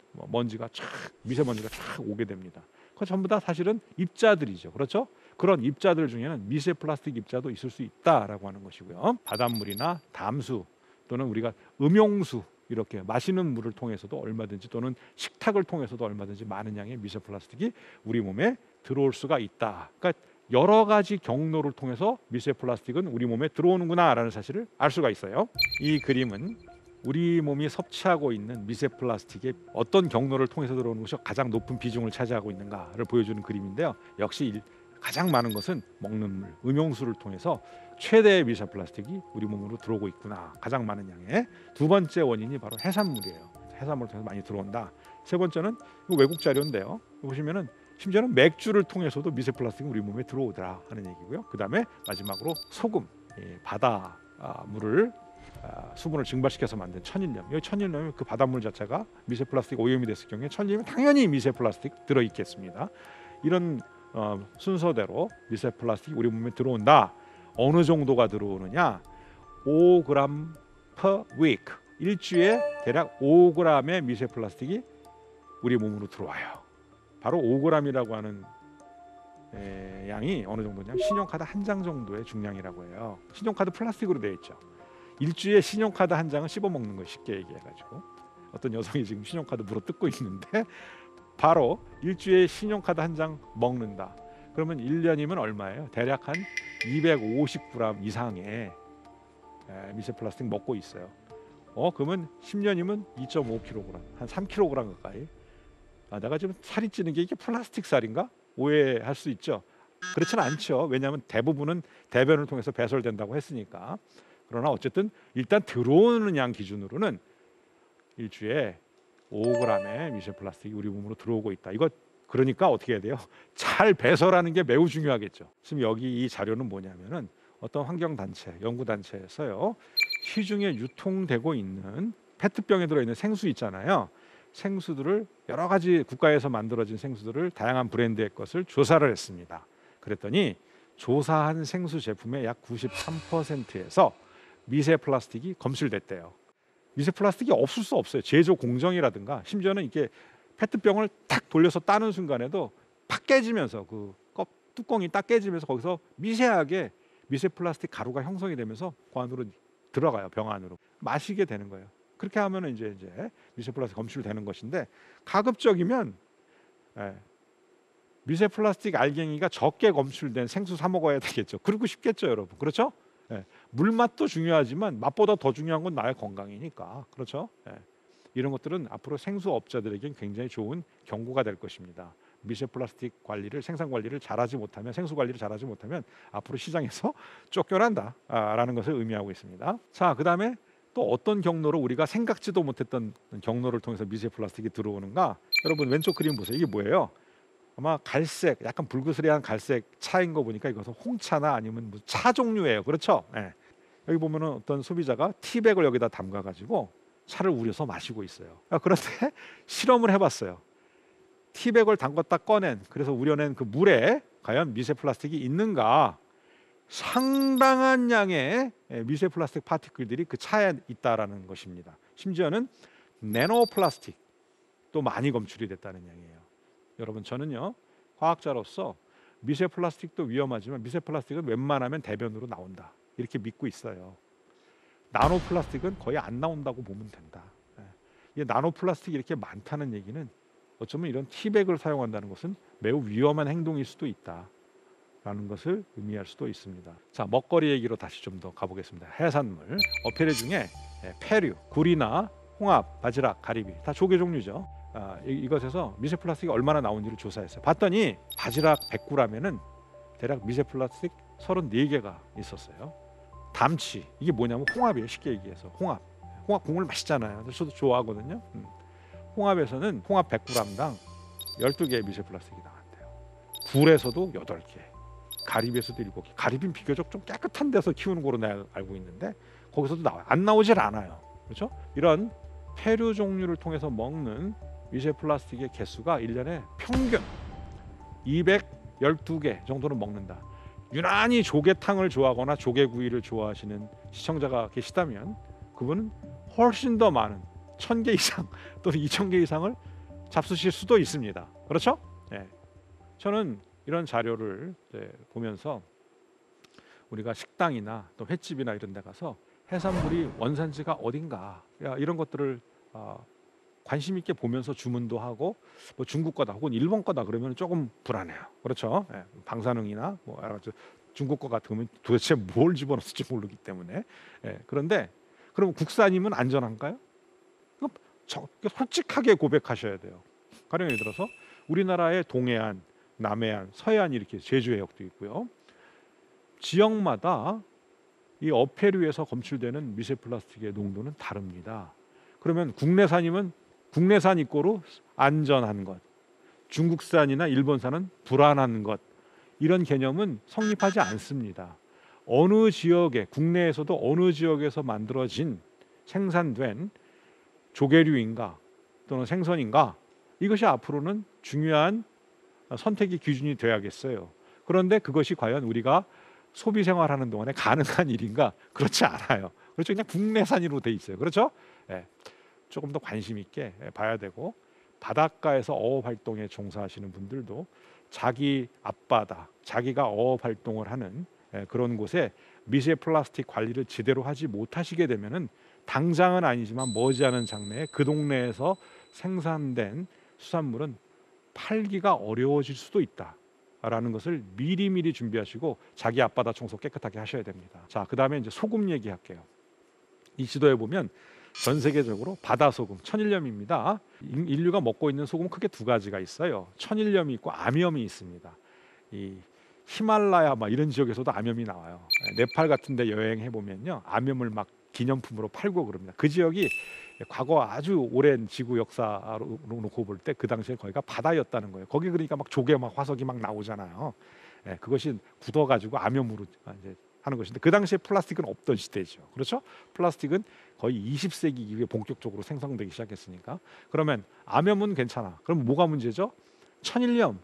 미세먼지가 쫙 오게 됩니다. 그 전부 다 사실은 입자들이죠. 그렇죠? 그런 입자들 중에는 미세 플라스틱 입자도 있을 수 있다라고 하는 것이고요. 바닷물이나 담수 또는 우리가 음용수 이렇게 마시는 물을 통해서도 얼마든지 또는 식탁을 통해서도 얼마든지 많은 양의 미세 플라스틱이 우리 몸에 들어올 수가 있다. 그러니까 여러 가지 경로를 통해서 미세 플라스틱은 우리 몸에 들어오는구나라는 사실을 알 수가 있어요. 이 그림은 우리 몸이 섭취하고 있는 미세 플라스틱의 어떤 경로를 통해서 들어오는 것이 가장 높은 비중을 차지하고 있는가를 보여주는 그림인데요. 역시 가장 많은 것은 먹는 물, 음용수를 통해서 최대의 미세 플라스틱이 우리 몸으로 들어오고 있구나. 가장 많은 양의. 두 번째 원인이 바로 해산물이에요. 해산물을 통해서 많이 들어온다. 세 번째는 외국 자료인데요. 보시면은 심지어는 맥주를 통해서도 미세 플라스틱이 우리 몸에 들어오더라 하는 얘기고요. 그 다음에 마지막으로 소금, 바다 물을 수분을 증발시켜서 만든 천일염. 이 천일염이 그 바닷물 자체가 미세 플라스틱 오염이 됐을 경우에 천일염이 당연히 미세 플라스틱 들어있겠습니다. 이런 순서대로 미세 플라스틱이 우리 몸에 들어온다. 어느 정도가 들어오느냐? 5g per week. 일주에 대략 5g의 미세 플라스틱이 우리 몸으로 들어와요. 바로 5g이라고 하는 양이 어느 정도냐? 신용카드 한 장 정도의 중량이라고 해요. 신용카드 플라스틱으로 되어 있죠. 일주에 신용카드 한 장은 씹어 먹는 거예요. 쉽게 얘기해가지고 어떤 여성이 지금 신용카드 물어 뜯고 있는데 바로 일주에 신용카드 한 장 먹는다. 그러면 1년이면 얼마예요? 대략 한 250g 이상의 미세 플라스틱 먹고 있어요. 그러면 10년이면 2.5kg, 한 3kg 가까이. 내가 지금 살이 찌는 게 이게 플라스틱 살인가? 오해할 수 있죠. 그렇지는 않죠. 왜냐하면 대부분은 대변을 통해서 배설된다고 했으니까. 그러나 어쨌든 일단 들어오는 양 기준으로는 일주에 5g의 미세 플라스틱이 우리 몸으로 들어오고 있다. 이거 그러니까 어떻게 해야 돼요? 잘 배설하는 게 매우 중요하겠죠. 지금 여기 이 자료는 뭐냐면은 어떤 환경단체, 연구단체에서요, 시중에 유통되고 있는 페트병에 들어있는 생수 있잖아요. 생수들을 여러 가지 국가에서 만들어진 생수들을 다양한 브랜드의 것을 조사를 했습니다. 그랬더니 조사한 생수 제품의 약 93%에서 미세 플라스틱이 검출됐대요. 미세 플라스틱이 없을 수 없어요. 제조 공정이라든가 심지어는 이게 페트병을 탁 돌려서 따는 순간에도 팍 깨지면서 그 뚜껑이 딱 깨지면서 거기서 미세하게 미세 플라스틱 가루가 형성이 되면서 그 안으로 들어가요. 병 안으로 마시게 되는 거예요. 그렇게 하면 이제 미세 플라스틱 검출되는 것인데, 가급적이면 미세 플라스틱 알갱이가 적게 검출된 생수 사 먹어야 되겠죠. 그러고 싶겠죠, 여러분. 그렇죠? 물 맛도 중요하지만 맛보다 더 중요한 건 나의 건강이니까. 그렇죠? 이런 것들은 앞으로 생수 업자들에겐 굉장히 좋은 경고가 될 것입니다. 미세 플라스틱 관리를, 생산 관리를 잘하지 못하면, 생수 관리를 잘하지 못하면 앞으로 시장에서 쫓겨난다라는 것을 의미하고 있습니다. 자, 그다음에 또 어떤 경로로, 우리가 생각지도 못했던 경로를 통해서 미세 플라스틱이 들어오는가? 여러분 왼쪽 그림 보세요. 이게 뭐예요? 아마 갈색, 약간 불그스레한 갈색 차인 거 보니까 이것은 홍차나 아니면 뭐 차 종류예요. 그렇죠? 여기 보면은 어떤 소비자가 티백을 여기다 담가 가지고 차를 우려서 마시고 있어요. 그런데 실험을 해봤어요. 티백을 담갔다 꺼낸, 그래서 우려낸 그 물에 과연 미세 플라스틱이 있는가? 상당한 양의 미세 플라스틱 파티클들이 그 차에 있다라는 것입니다. 심지어는 내노 플라스틱도 많이 검출이 됐다는 얘기예요. 여러분, 저는요, 과학자로서 미세 플라스틱도 위험하지만 미세 플라스틱은 웬만하면 대변으로 나온다, 이렇게 믿고 있어요. 나노 플라스틱은 거의 안 나온다고 보면 된다. 이 나노 플라스틱이 이렇게 많다는 얘기는 어쩌면 이런 티백을 사용한다는 것은 매우 위험한 행동일 수도 있다 라는 것을 의미할 수도 있습니다. 자, 먹거리 얘기로 다시 좀 더 가보겠습니다. 해산물, 어패류 중에 패류, 굴이나 홍합, 바지락, 가리비 다 조개 종류죠. 이것에서 미세 플라스틱이 얼마나 나온지를 조사했어요. 봤더니 바지락 100g에는 대략 미세 플라스틱 34개가 있었어요. 담치, 이게 뭐냐면 홍합이에요. 쉽게 얘기해서 홍합 국물 맛있잖아요. 저도 좋아하거든요. 홍합에서는 홍합 100g당 12개의 미세 플라스틱이 나왔대요. 굴에서도 8개, 가리비에서도 7개. 가리비는 비교적 좀 깨끗한 데서 키우는 거로 내가 알고 있는데 거기서도 나와요. 안 나오질 않아요. 그렇죠? 이런 패류 종류를 통해서 먹는 미세 플라스틱의 개수가 1년에 평균 212개 정도는 먹는다. 유난히 조개탕을 좋아하거나 조개구이를 좋아하시는 시청자가 계시다면 그분은 훨씬 더 많은 1000개 이상 또는 2000개 이상을 잡수실 수도 있습니다. 그렇죠? 저는 이런 자료를 보면서 우리가 식당이나 또 횟집이나 이런 데 가서 해산물이 원산지가 어딘가 이런 것들을 관심 있게 보면서 주문도 하고, 뭐 중국 거다 혹은 일본 거다 그러면 조금 불안해요. 그렇죠? 방사능이나 뭐 중국 거 같으면 도대체 뭘 집어넣었을지 모르기 때문에. 그런데 그럼 국산이면 안전한가요? 솔직하게 고백하셔야 돼요. 가령 예를 들어서 우리나라의 동해안, 남해안, 서해안 이렇게 제주 해역도 있고요. 지역마다 이 어패류에서 검출되는 미세 플라스틱의 농도는 다릅니다. 그러면 국내산이면 국내산 이꼬로 안전한 것, 중국산이나 일본산은 불안한 것, 이런 개념은 성립하지 않습니다. 어느 지역에, 국내에서도 어느 지역에서 만들어진 생산된 조개류인가 또는 생선인가, 이것이 앞으로는 중요한 선택의 기준이 돼야겠어요. 그런데 그것이 과연 우리가 소비 생활하는 동안에 가능한 일인가? 그렇지 않아요. 그렇죠? 그냥 국내산으로 돼 있어요. 그렇죠? 조금 더 관심 있게 봐야 되고, 바닷가에서 어업 활동에 종사하시는 분들도 자기 앞바다, 자기가 어업 활동을 하는 그런 곳에 미세 플라스틱 관리를 제대로 하지 못하시게 되면은 당장은 아니지만 머지않은 장래에 그 동네에서 생산된 수산물은 팔기가 어려워질 수도 있다라는 것을 미리미리 준비하시고 자기 앞바다 청소 깨끗하게 하셔야 됩니다. 자, 그다음에 이제 소금 얘기할게요. 이 지도에 보면 전 세계적으로 바다 소금, 천일염입니다. 인류가 먹고 있는 소금은 크게 두 가지가 있어요. 천일염이 있고 암염이 있습니다. 이 히말라야 막 이런 지역에서도 암염이 나와요. 네팔 같은 데 여행해 보면요, 암염을 막 기념품으로 팔고 그럽니다. 그 지역이 과거 아주 오랜 지구 역사로 놓고 볼 때 그 당시에 거기가 바다였다는 거예요. 거기 그러니까 막 조개 막 화석이 막 나오잖아요. 예, 그것이 굳어가지고 암염으로 이제 하는 것인데 그 당시에 플라스틱은 없던 시대죠. 그렇죠? 플라스틱은 거의 20세기 이후에 본격적으로 생성되기 시작했으니까. 그러면 암염은 괜찮아. 그럼 뭐가 문제죠? 천일염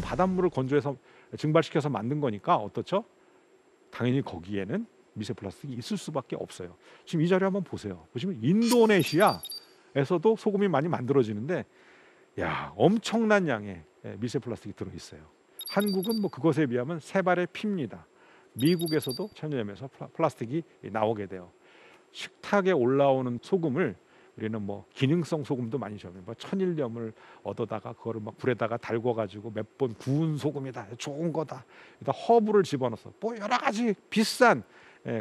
바닷물을 건조해서 증발시켜서 만든 거니까 어떻죠? 당연히 거기에는 미세 플라스틱이 있을 수밖에 없어요. 지금 이 자료 한번 보세요. 보시면 인도네시아에서도 소금이 많이 만들어지는데 야, 엄청난 양의 미세 플라스틱이 들어 있어요. 한국은 뭐 그것에 비하면 세 발의 피입니다. 미국에서도 천일염에서 플라스틱이 나오게 돼요. 식탁에 올라오는 소금을 우리는 뭐 기능성 소금도 많이 줘요. 뭐 천일염을 얻어다가 그거를 막 불에다가 달궈가지고 몇 번 구운 소금이다, 좋은 거다. 일단 허브를 집어넣어서 뭐 여러 가지 비싼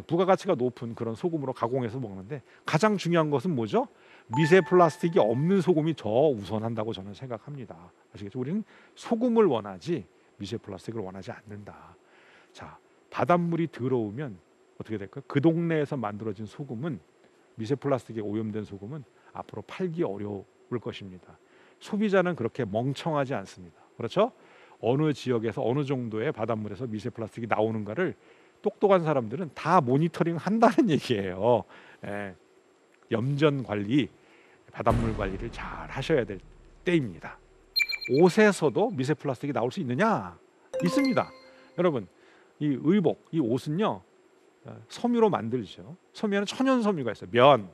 부가가치가 높은 그런 소금으로 가공해서 먹는데 가장 중요한 것은 뭐죠? 미세 플라스틱이 없는 소금이 더 우선한다고 저는 생각합니다. 아시겠죠? 우리는 소금을 원하지 미세 플라스틱을 원하지 않는다. 자, 바닷물이 들어오면 어떻게 될까요? 그 동네에서 만들어진 소금은 미세 플라스틱에 오염된 소금은 앞으로 팔기 어려울 것입니다. 소비자는 그렇게 멍청하지 않습니다. 그렇죠? 어느 지역에서 어느 정도의 바닷물에서 미세 플라스틱이 나오는가를 똑똑한 사람들은 다 모니터링 한다는 얘기예요. 염전 관리, 바닷물 관리를 잘 하셔야 될 때입니다. 옷에서도 미세 플라스틱이 나올 수 있느냐? 있습니다. 여러분, 이 의복, 이 옷은요 섬유로 만들죠. 섬유에는 천연 섬유가 있어요. 면,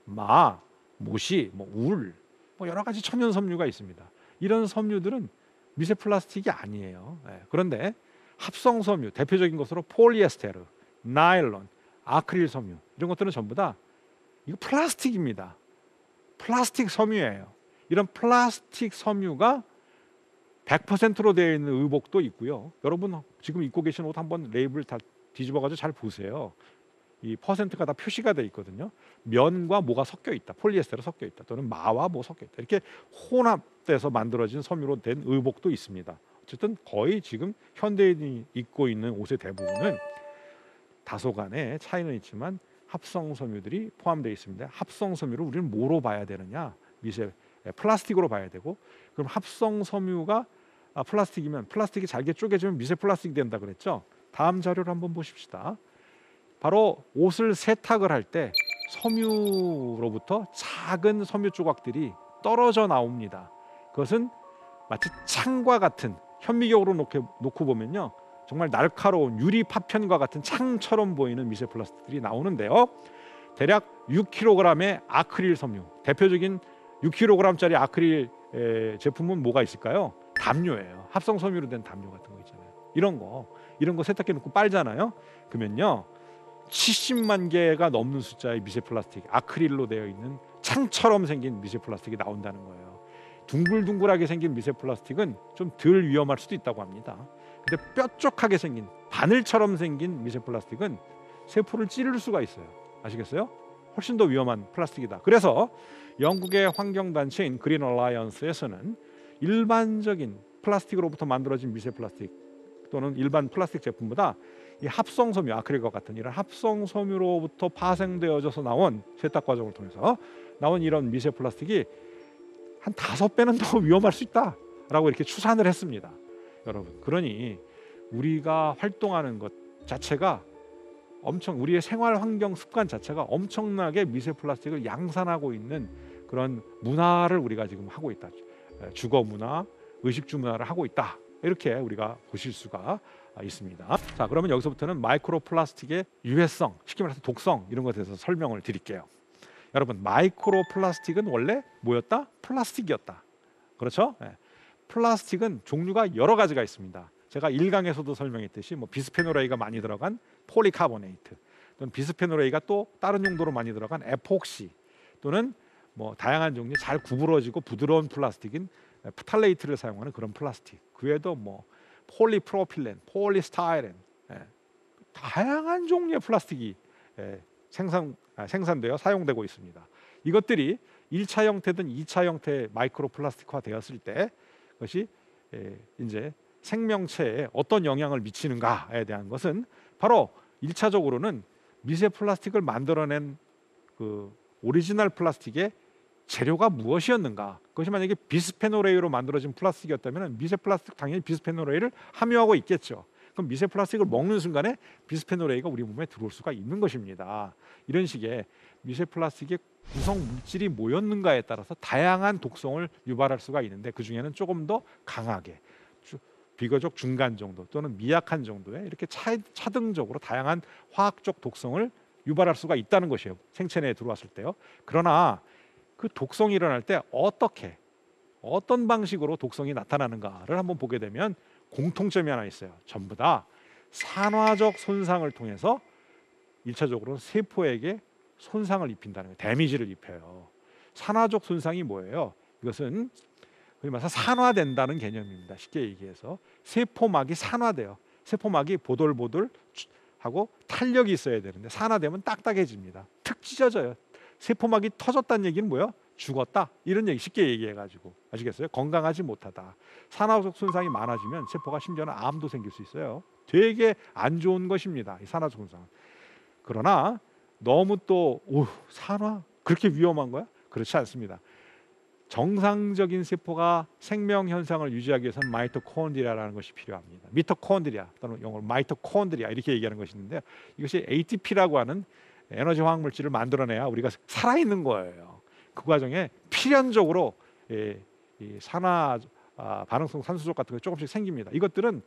마, 모시, 울, 여러 가지 천연 섬유가 있습니다. 이런 섬유들은 미세 플라스틱이 아니에요. 그런데 합성 섬유, 대표적인 것으로 폴리에스테르, 나일론, 아크릴 섬유 이런 것들은 전부 다 이거 플라스틱입니다. 플라스틱 섬유예요. 이런 플라스틱 섬유가 100%로 되어 있는 의복도 있고요. 여러분 지금 입고 계신 옷 한번 레이블 다 뒤집어가지고 잘 보세요. 이 퍼센트가 다 표시가 돼 있거든요. 면과 뭐가 섞여 있다, 폴리에스테르 섞여 있다, 또는 마와 뭐 섞여 있다. 이렇게 혼합돼서 만들어진 섬유로 된 의복도 있습니다. 어쨌든 거의 지금 현대인이 입고 있는 옷의 대부분은 다소간의 차이는 있지만 합성 섬유들이 포함되어 있습니다. 합성 섬유를 우리는 뭐로 봐야 되느냐? 미세 플라스틱으로 봐야 되고, 그럼 합성 섬유가 플라스틱이면 플라스틱이 잘게 쪼개지면 미세 플라스틱이 된다 그랬죠? 다음 자료를 한번 보십시다. 바로 옷을 세탁을 할 때 섬유로부터 작은 섬유 조각들이 떨어져 나옵니다. 그것은 마치 창과 같은, 현미경으로 놓고 보면요 정말 날카로운 유리 파편과 같은 창처럼 보이는 미세 플라스틱들이 나오는데요. 대략 6kg의 아크릴 섬유, 대표적인 6kg짜리 아크릴 제품은 뭐가 있을까요? 담요예요. 합성 섬유로 된 담요 같은 거 있잖아요. 이런 거 세탁기 놓고 빨잖아요. 그러면요 70만 개가 넘는 숫자의 미세 플라스틱, 아크릴로 되어 있는 창처럼 생긴 미세 플라스틱이 나온다는 거예요. 둥글둥글하게 생긴 미세 플라스틱은 좀 덜 위험할 수도 있다고 합니다. 근데 뾰족하게 생긴, 바늘처럼 생긴 미세 플라스틱은 세포를 찌를 수가 있어요. 아시겠어요? 훨씬 더 위험한 플라스틱이다. 그래서 영국의 환경단체인 그린 얼라이언스에서는 일반적인 플라스틱으로부터 만들어진 미세 플라스틱 또는 일반 플라스틱 제품보다 이 합성 섬유, 아크릴과 같은 이런 합성 섬유로부터 파생되어져서 나온 세탁 과정을 통해서 나온 이런 미세 플라스틱이 한 5배는 더 위험할 수 있다라고 이렇게 추산을 했습니다. 여러분, 그러니 우리가 활동하는 것 자체가 우리의 생활 환경 습관 자체가 엄청나게 미세 플라스틱을 양산하고 있는 그런 문화를 우리가 지금 하고 있다. 주거 문화, 의식주 문화를 하고 있다. 이렇게 우리가 보실 수가 있습니다. 자, 그러면 여기서부터는 마이크로 플라스틱의 유해성, 쉽게 말해서 독성 이런 것에 대해서 설명을 드릴게요. 여러분, 마이크로 플라스틱은 원래 뭐였다? 플라스틱이었다. 그렇죠? 플라스틱은 종류가 여러 가지가 있습니다. 제가 1강에서도 설명했듯이 비스페놀 A가 많이 들어간 폴리카보네이트, 또는 비스페놀 A가 또 다른 용도로 많이 들어간 에폭시, 또는 다양한 종류의 잘 구부러지고 부드러운 플라스틱인 프탈레이트를 사용하는 그런 플라스틱. 그 외에도 폴리프로필렌, 폴리스타이렌, 다양한 종류의 플라스틱이 생산되어 사용되고 있습니다. 이것들이 1차 형태든 2차 형태의 마이크로 플라스틱화 되었을 때 그것이 이제 생명체에 어떤 영향을 미치는가에 대한 것은 바로 1차적으로는 미세 플라스틱을 만들어낸 그 오리지널 플라스틱의 재료가 무엇이었는가? 그것이 만약에 비스페놀 A로 만들어진 플라스틱이었다면 미세 플라스틱 당연히 비스페놀 A를 함유하고 있겠죠. 그럼 미세 플라스틱을 먹는 순간에 비스페놀 A가 우리 몸에 들어올 수가 있는 것입니다. 이런 식의 미세 플라스틱의 구성 물질이 뭐였는가에 따라서 다양한 독성을 유발할 수가 있는데 그 중에는 조금 더 강하게 비교적 중간 정도 또는 미약한 정도의 이렇게 차등적으로 다양한 화학적 독성을 유발할 수가 있다는 것이에요. 생체 내에 들어왔을 때요. 그러나 그 독성이 일어날 때 어떤 방식으로 독성이 나타나는가를 한번 보게 되면 공통점이 하나 있어요. 전부 다 산화적 손상을 통해서 1차적으로 세포에게 손상을 입힌다는 거예요. 데미지를 입혀요. 산화적 손상이 뭐예요? 이것은 그리 말해서 산화된다는 개념입니다. 쉽게 얘기해서 세포막이 산화돼요. 세포막이 보들보들 하고 탄력이 있어야 되는데 산화되면 딱딱해집니다. 툭 찢어져요. 세포막이 터졌다는 얘기는 뭐예요? 죽었다 이런 얘기 쉽게 얘기해가지고 아시겠어요? 건강하지 못하다. 산화적 손상이 많아지면 세포가 심지어는 암도 생길 수 있어요. 되게 안 좋은 것입니다. 이 산화적 손상. 그러나 너무 또 산화 그렇게 위험한 거야? 그렇지 않습니다. 정상적인 세포가 생명 현상을 유지하기 위해서는 마이토콘드리아라는 것이 필요합니다. 미토콘드리아 또는 영어로 마이토콘드리아 이렇게 얘기하는 것이 있는데 이것이 ATP라고 하는 에너지 화학 물질을 만들어내야 우리가 살아있는 거예요. 그 과정에 필연적으로 이 산화 반응성 산소족 같은 게 조금씩 생깁니다. 이것들은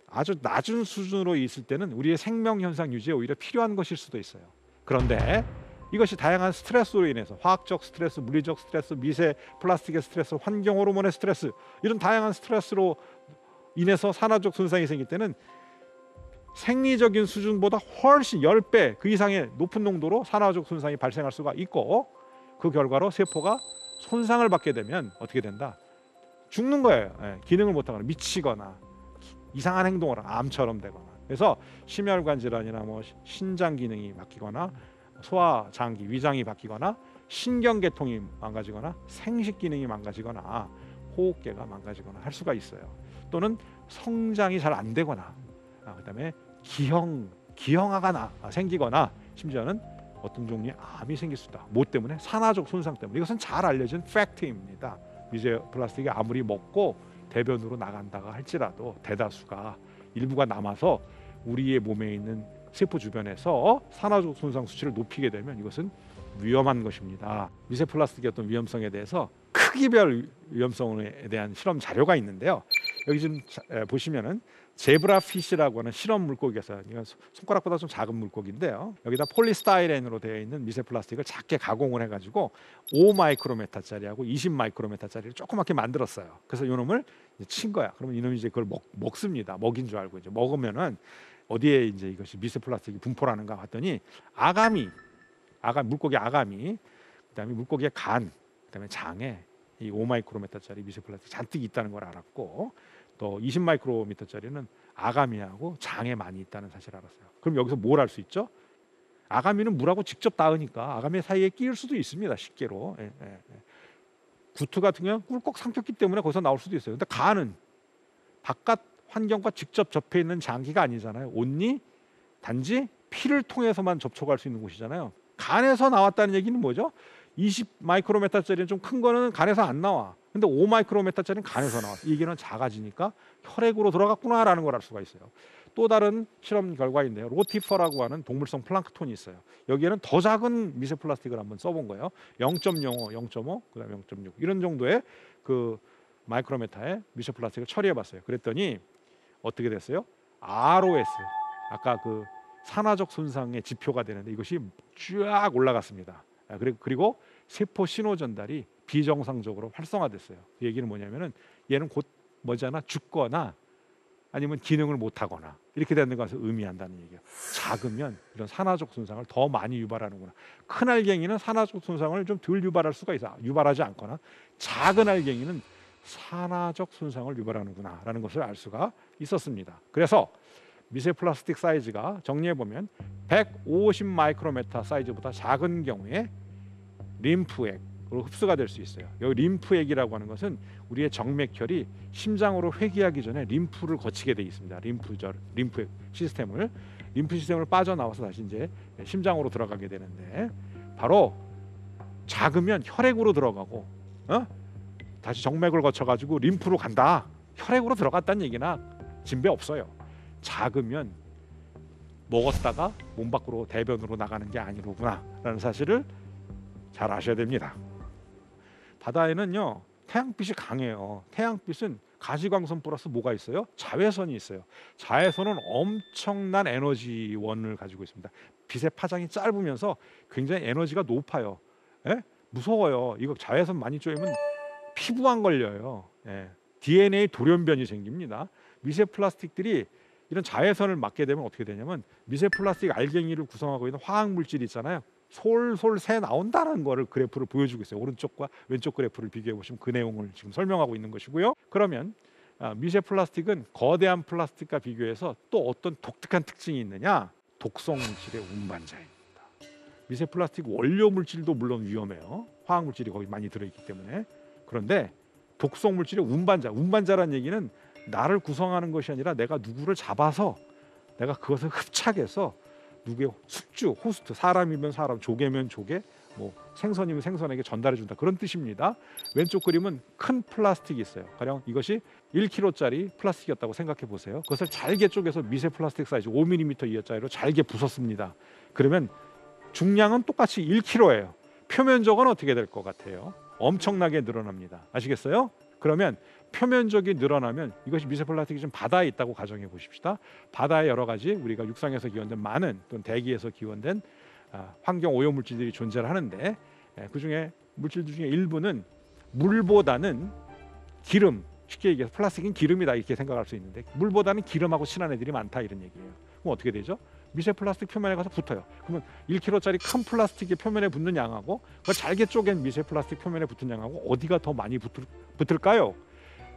아주 낮은 수준으로 있을 때는 우리의 생명 현상 유지에 오히려 필요한 것일 수도 있어요. 그런데 이것이 다양한 스트레스로 인해서 화학적 스트레스, 물리적 스트레스, 미세 플라스틱의 스트레스, 환경 호르몬의 스트레스 이런 다양한 스트레스로 인해서 산화적 손상이 생길 때는 생리적인 수준보다 훨씬 10배 그 이상의 높은 농도로 산화적 손상이 발생할 수가 있고 그 결과로 세포가 손상을 받게 되면 어떻게 된다? 죽는 거예요. 기능을 못하거나 미치거나 이상한 행동을 암처럼 되거나 그래서 심혈관 질환이나 뭐 신장 기능이 바뀌거나 소화, 장기, 위장이 바뀌거나 신경계통이 망가지거나 생식 기능이 망가지거나 호흡계가 망가지거나 할 수가 있어요. 또는 성장이 잘 안 되거나 그다음에 기형아가 생기거나 심지어는 어떤 종류의 암이 생길 수 있다. 뭐 때문에? 산화적 손상 때문에. 이것은 잘 알려진 팩트입니다. 미세 플라스틱이 아무리 먹고 대변으로 나간다가 할지라도 대다수가 일부가 남아서 우리의 몸에 있는 세포 주변에서 산화적 손상 수치를 높이게 되면 이것은 위험한 것입니다. 미세 플라스틱의 어떤 위험성에 대해서 크기별 위험성에 대한 실험 자료가 있는데요. 여기 지금 보시면은 제브라피시라고 하는 실험 물고기가 있어요. 이건 손가락보다 좀 작은 물고기인데요. 여기다 폴리스타이렌으로 되어 있는 미세 플라스틱을 작게 가공을 해가지고 5 마이크로메타짜리하고 20 마이크로메타짜리를 조그맣게 만들었어요. 그래서 이놈을 친 거야. 그러면 이놈이 이제 그걸 먹습니다. 먹인 줄 알고 이제 먹으면은 어디에 이제 이것이 미세 플라스틱이 분포라는가 봤더니 물고기 아가미, 그다음에 물고기의 간, 그다음에 장에 이 5 마이크로메타짜리 미세 플라스틱 잔뜩 있다는 걸 알았고 또 20 마이크로미터짜리는 아가미하고 장에 많이 있다는 사실을 알았어요. 그럼 여기서 뭘 할 수 있죠? 아가미는 물하고 직접 닿으니까 아가미 사이에 끼일 수도 있습니다. 쉽게로. 구트 같은 경우는 꿀꺽 삼켰기 때문에 거기서 나올 수도 있어요. 근데 간은 바깥 환경과 직접 접해 있는 장기가 아니잖아요. 온니 단지 피를 통해서만 접촉할 수 있는 곳이잖아요. 간에서 나왔다는 얘기는 뭐죠? 20 마이크로메타짜리는 좀 큰 거는 간에서 안 나와. 근데 5 마이크로메타짜리는 간에서 나와. 이 얘기는 작아지니까 혈액으로 들어갔구나라는 걸 알 수가 있어요. 또 다른 실험 결과인데요. 로티퍼라고 하는 동물성 플랑크톤이 있어요. 여기에는 더 작은 미세 플라스틱을 한번 써본 거예요. 0.05, 0.5, 그다음에 0.6 이런 정도의 그 마이크로메타의 미세 플라스틱을 처리해봤어요. 그랬더니 어떻게 됐어요? ROS 아까 그 산화적 손상의 지표가 되는데 이것이 쫙 올라갔습니다. 그리고 세포 신호 전달이 비정상적으로 활성화됐어요. 그 얘기는 뭐냐면은 얘는 곧 뭐잖아 죽거나 아니면 기능을 못하거나 이렇게 되는 것을 의미한다는 얘기예요. 작으면 이런 산화적 손상을 더 많이 유발하는구나. 큰 알갱이는 산화적 손상을 좀 덜 유발할 수가 있어. 유발하지 않거나 작은 알갱이는 산화적 손상을 유발하는구나 라는 것을 알 수가 있었습니다. 그래서 미세 플라스틱 사이즈가 정리해 보면 150 마이크로메타 사이즈보다 작은 경우에 림프액으로 흡수가 될 수 있어요. 여기 림프액이라고 하는 것은 우리의 정맥혈이 심장으로 회귀하기 전에 림프를 거치게 되어 있습니다. 림프 시스템을 빠져나와서 다시 이제 심장으로 들어가게 되는데 바로 작으면 혈액으로 들어가고 다시 정맥을 거쳐가지고 림프로 간다. 혈액으로 들어갔다는 얘기나 진배 없어요. 작으면 먹었다가 몸 밖으로 대변으로 나가는 게 아니로구나 라는 사실을 잘 아셔야 됩니다. 바다에는요 태양빛이 강해요. 태양빛은 가시광선 플러스 뭐가 있어요? 자외선이 있어요. 자외선은 엄청난 에너지원을 가지고 있습니다. 빛의 파장이 짧으면서 굉장히 에너지가 높아요. 예? 무서워요. 이거 자외선 많이 쬐면 피부암 걸려요. 예. DNA 돌연변이 생깁니다. 미세 플라스틱들이 이런 자외선을 맞게 되면 어떻게 되냐면 미세 플라스틱 알갱이를 구성하고 있는 화학 물질이 있잖아요. 솔솔 새 나온다는 거를 그래프를 보여주고 있어요. 오른쪽과 왼쪽 그래프를 비교해 보시면 그 내용을 지금 설명하고 있는 것이고요. 그러면 미세 플라스틱은 거대한 플라스틱과 비교해서 또 어떤 독특한 특징이 있느냐? 독성 물질의 운반자입니다. 미세 플라스틱 원료 물질도 물론 위험해요. 화학 물질이 거기 많이 들어있기 때문에. 그런데 독성 물질의 운반자라는 얘기는 나를 구성하는 것이 아니라 내가 누구를 잡아서 내가 그것을 흡착해서 누구의 숙주, 호스트, 사람이면 사람, 조개면 조개, 뭐 생선이면 생선에게 전달해 준다 그런 뜻입니다. 왼쪽 그림은 큰 플라스틱이 있어요. 가령 이것이 1kg짜리 플라스틱이었다고 생각해 보세요. 그것을 잘게 쪼개서 미세 플라스틱 사이즈 5mm 이하짜리로 잘게 부쉈습니다. 그러면 중량은 똑같이 1kg예요. 표면적은 어떻게 될 것 같아요? 엄청나게 늘어납니다. 아시겠어요? 그러면 표면적이 늘어나면 이것이 미세 플라스틱이 지금 바다에 있다고 가정해 보십시다. 바다에 여러 가지 우리가 육상에서 기원된 많은 또는 대기에서 기원된 환경 오염 물질들이 존재를 하는데 그 중에 물질들 중에 일부는 물보다는 기름, 쉽게 얘기해서 플라스틱은 기름이다 이렇게 생각할 수 있는데 물보다는 기름하고 친한 애들이 많다 이런 얘기예요. 그럼 어떻게 되죠? 미세 플라스틱 표면에 가서 붙어요. 그러면 1kg짜리 큰 플라스틱의 표면에 붙는 양하고 그걸 잘게 쪼갠 미세 플라스틱 표면에 붙은 양하고 어디가 더 많이 붙을까요?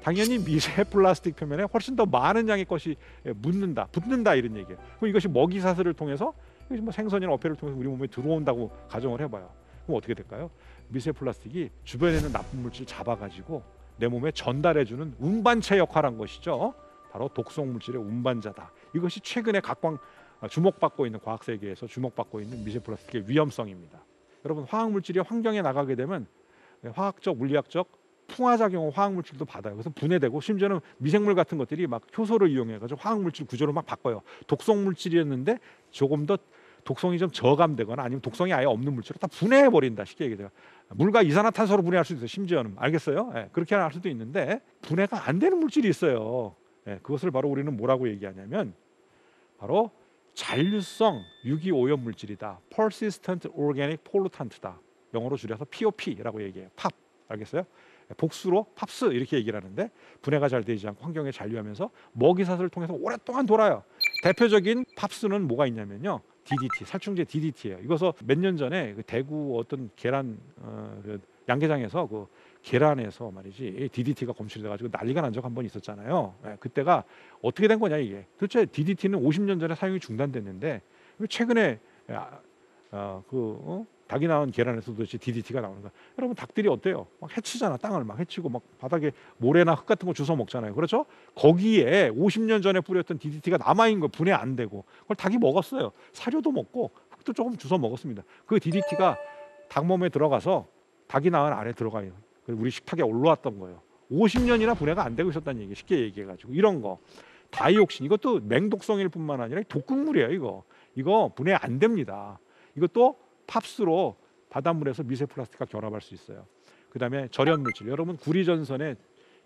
당연히 미세 플라스틱 표면에 훨씬 더 많은 양의 것이 붙는다 이런 얘기예요. 그럼 이것이 먹이 사슬을 통해서 뭐 생선이나 어패를 통해서 우리 몸에 들어온다고 가정을 해봐요. 그럼 어떻게 될까요? 미세 플라스틱이 주변에 있는 나쁜 물질 잡아가지고 내 몸에 전달해주는 운반체 역할을 한 것이죠. 바로 독성 물질의 운반자다. 이것이 최근에 주목받고 있는 과학 세계에서 주목받고 있는 미세 플라스틱의 위험성입니다. 여러분 화학 물질이 환경에 나가게 되면 화학적, 물리학적 풍화작용을 화학 물질도 받아요. 그래서 분해되고 심지어는 미생물 같은 것들이 막 효소를 이용해가지고 화학 물질 구조를 막 바꿔요. 독성 물질이었는데 조금 더 독성이 좀 저감되거나 아니면 독성이 아예 없는 물질로 다 분해해 버린다. 쉽게 얘기해요. 물과 이산화탄소로 분해할 수도 있어요. 심지어는 알겠어요? 예, 그렇게 할 수도 있는데 분해가 안 되는 물질이 있어요. 예, 그것을 바로 우리는 뭐라고 얘기하냐면 바로 잔류성 유기오염 물질이다. Persistent Organic Pollutant다. 영어로 줄여서 POP라고 얘기해요. 팝 알겠어요? 복수로 팝스 이렇게 얘기를 하는데 분해가 잘 되지 않고 환경에 잔류하면서 먹이사슬을 통해서 오랫동안 돌아요. 대표적인 팝스는 뭐가 있냐면요. DDT, 살충제 DDT예요. 이것서 몇 년 전에 그 대구 어떤 계란 그 양계장에서 그 계란에서 말이지 DDT가 검출이 돼가지고 난리가 난 적 한 번 있었잖아요. 예, 그때가 어떻게 된 거냐 이게. 도대체 DDT는 50년 전에 사용이 중단됐는데 최근에 닭이 낳은 계란에서 도대체 DDT가 나오는 거야. 여러분 닭들이 어때요? 막 해치잖아. 땅을 막 해치고 막 바닥에 모래나 흙 같은 거 주워 먹잖아요. 그렇죠? 거기에 50년 전에 뿌렸던 DDT가 남아있는 거 분해 안 되고 그걸 닭이 먹었어요. 사료도 먹고 흙도 조금 주워 먹었습니다. 그 DDT가 닭 몸에 들어가서 닭이 낳은 알에 들어가요. 우리 식탁에 올라왔던 거예요. 50년이나 분해가 안 되고 있었다는 얘기. 쉽게 얘기해가지고 이런 거 다이옥신 이것도 맹독성일 뿐만 아니라 독극물이에요. 이거 분해 안 됩니다. 이것도 팝스로 바닷물에서 미세 플라스틱과 결합할 수 있어요. 그 다음에 절연물질. 여러분 구리전선에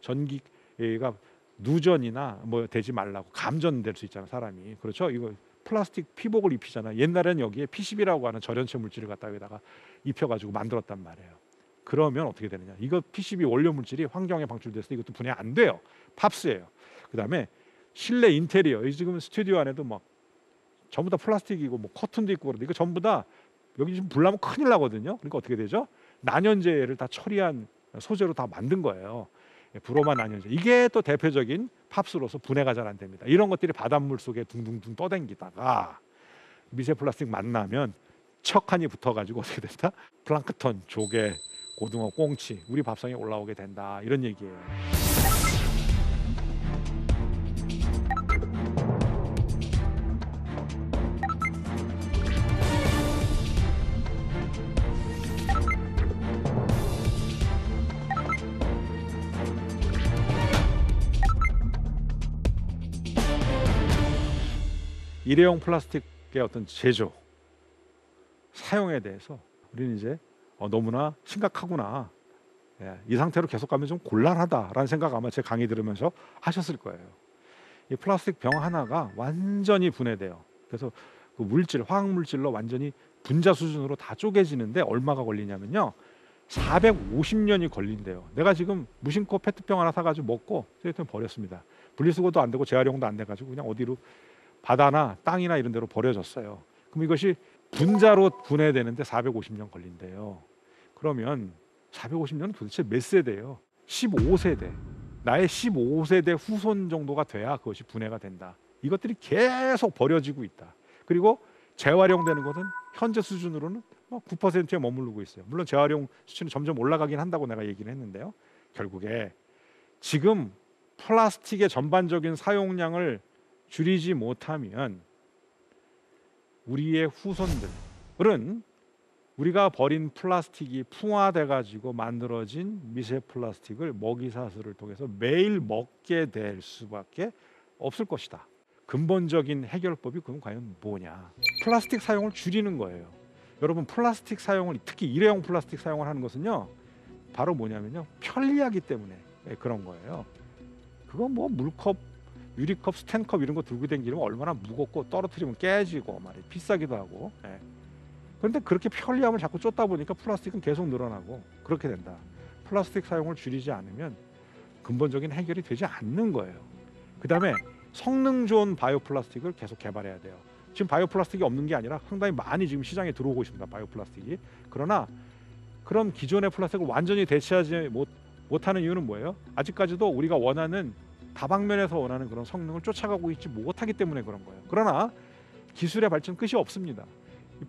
전기가 누전이나 뭐 되지 말라고 감전될 수 있잖아요. 사람이. 그렇죠? 이거 플라스틱 피복을 입히잖아요. 옛날에는 여기에 PCB라고 하는 절연체 물질을 갖다 여기다가 입혀가지고 만들었단 말이에요. 그러면 어떻게 되느냐? 이거 PCB 원료 물질이 환경에 방출돼서 이것도 분해 안 돼요. 팝스예요. 그 다음에 실내 인테리어. 지금 스튜디오 안에도 막 전부 다 플라스틱이고 뭐 커튼도 있고 그런데 이거 전부 다 여기 지금 불 나면 큰일 나거든요. 그러니까 어떻게 되죠? 난연제를 다 처리한 소재로 다 만든 거예요. 브로마 난연제. 이게 또 대표적인 팝스로서 분해가 잘 안 됩니다. 이런 것들이 바닷물 속에 둥둥둥 떠댕기다가 미세 플라스틱 만나면 척하니 붙어가지고 어떻게 된다? 플랑크톤, 조개, 고등어, 꽁치 우리 밥상에 올라오게 된다. 이런 얘기예요. 일회용 플라스틱의 어떤 제조, 사용에 대해서 우리는 이제 너무나 심각하구나. 예, 이 상태로 계속 가면 좀 곤란하다라는 생각 아마 제 강의 들으면서 하셨을 거예요. 이 플라스틱 병 하나가 완전히 분해돼요. 그래서 그 물질, 화학 물질로 완전히 분자 수준으로 다 쪼개지는데 얼마가 걸리냐면요, 450년이 걸린대요. 내가 지금 무심코 페트병 하나 사가지고 먹고 쓰레기통에 버렸습니다. 분리수거도 안 되고 재활용도 안 돼가지고 그냥 어디로 바다나 땅이나 이런 데로 버려졌어요. 그럼 이것이 분자로 분해되는데 450년 걸린대요. 그러면 450년은 도대체 몇 세대예요? 15세대. 나의 15세대 후손 정도가 돼야 그것이 분해가 된다. 이것들이 계속 버려지고 있다. 그리고 재활용되는 것은 현재 수준으로는 9%에 머무르고 있어요. 물론 재활용 수치는 점점 올라가긴 한다고 내가 얘기를 했는데요. 결국에 지금 플라스틱의 전반적인 사용량을 줄이지 못하면 우리의 후손들은 우리가 버린 플라스틱이 풍화돼 가지고 만들어진 미세 플라스틱을 먹이사슬을 통해서 매일 먹게 될 수밖에 없을 것이다. 근본적인 해결법이 그럼 과연 뭐냐? 플라스틱 사용을 줄이는 거예요. 여러분, 플라스틱 사용을, 특히 일회용 플라스틱 사용을 하는 것은요, 바로 뭐냐면요, 편리하기 때문에 그런 거예요. 그건 뭐 물컵, 유리컵, 스텐컵 이런 거 들고 다니면 얼마나 무겁고 떨어뜨리면 깨지고 말이에요. 비싸기도 하고. 그런데 그렇게 편리함을 자꾸 쫓다 보니까 플라스틱은 계속 늘어나고 그렇게 된다. 플라스틱 사용을 줄이지 않으면 근본적인 해결이 되지 않는 거예요. 그 다음에 성능 좋은 바이오 플라스틱을 계속 개발해야 돼요. 지금 바이오 플라스틱이 없는 게 아니라 상당히 많이 지금 시장에 들어오고 있습니다. 바이오 플라스틱이. 그러나 그럼 기존의 플라스틱을 완전히 대체하지 못하는 이유는 뭐예요? 아직까지도 우리가 원하는, 다방면에서 원하는 그런 성능을 쫓아가고 있지 못하기 때문에 그런 거예요. 그러나 기술의 발전 끝이 없습니다.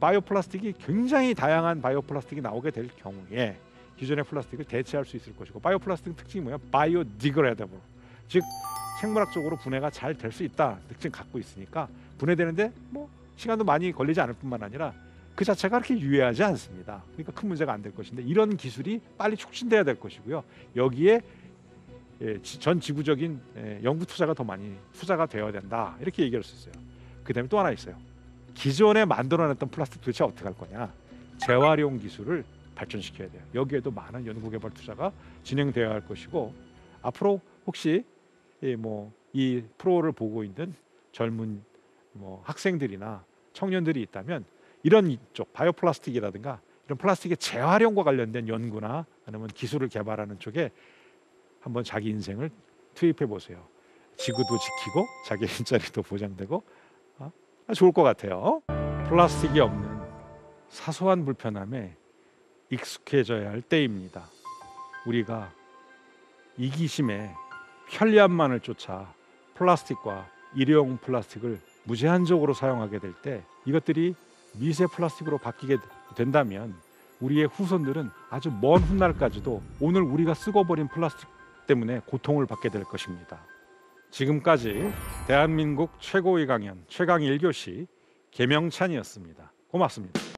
바이오 플라스틱이, 굉장히 다양한 바이오 플라스틱이 나오게 될 경우에 기존의 플라스틱을 대체할 수 있을 것이고, 바이오 플라스틱 특징이 뭐야? 바이오디그레이더블, 즉 생물학적으로 분해가 잘 될 수 있다 특징 갖고 있으니까 분해되는데 뭐 시간도 많이 걸리지 않을 뿐만 아니라 그 자체가 그렇게 유해하지 않습니다. 그러니까 큰 문제가 안 될 것인데, 이런 기술이 빨리 촉진돼야 될 것이고요. 여기에 전 지구적인 연구 투자가 더 많이 투자가 되어야 된다, 이렇게 얘기할 수 있어요. 그 다음에 또 하나 있어요. 기존에 만들어냈던 플라스틱 도대체 어떻게 할 거냐? 재활용 기술을 발전시켜야 돼요. 여기에도 많은 연구개발 투자가 진행되어야 할 것이고, 앞으로 혹시 이 프로를 보고 있는 젊은 학생들이나 청년들이 있다면 이런 쪽 바이오 플라스틱이라든가 이런 플라스틱의 재활용과 관련된 연구나 아니면 기술을 개발하는 쪽에 한번 자기 인생을 투입해 보세요. 지구도 지키고 자기 일자리도 보장되고 좋을 것 같아요. 플라스틱이 없는 사소한 불편함에 익숙해져야 할 때입니다. 우리가 이기심에 편리함만을 쫓아 플라스틱과 일회용 플라스틱을 무제한적으로 사용하게 될 때, 이것들이 미세 플라스틱으로 바뀌게 된다면 우리의 후손들은 아주 먼 훗날까지도 오늘 우리가 쓰고 버린 플라스틱 때문에 고통을 받게 될 것입니다. 지금까지 대한민국 최고의 강연 최강 1교시 계명찬이었습니다. 고맙습니다.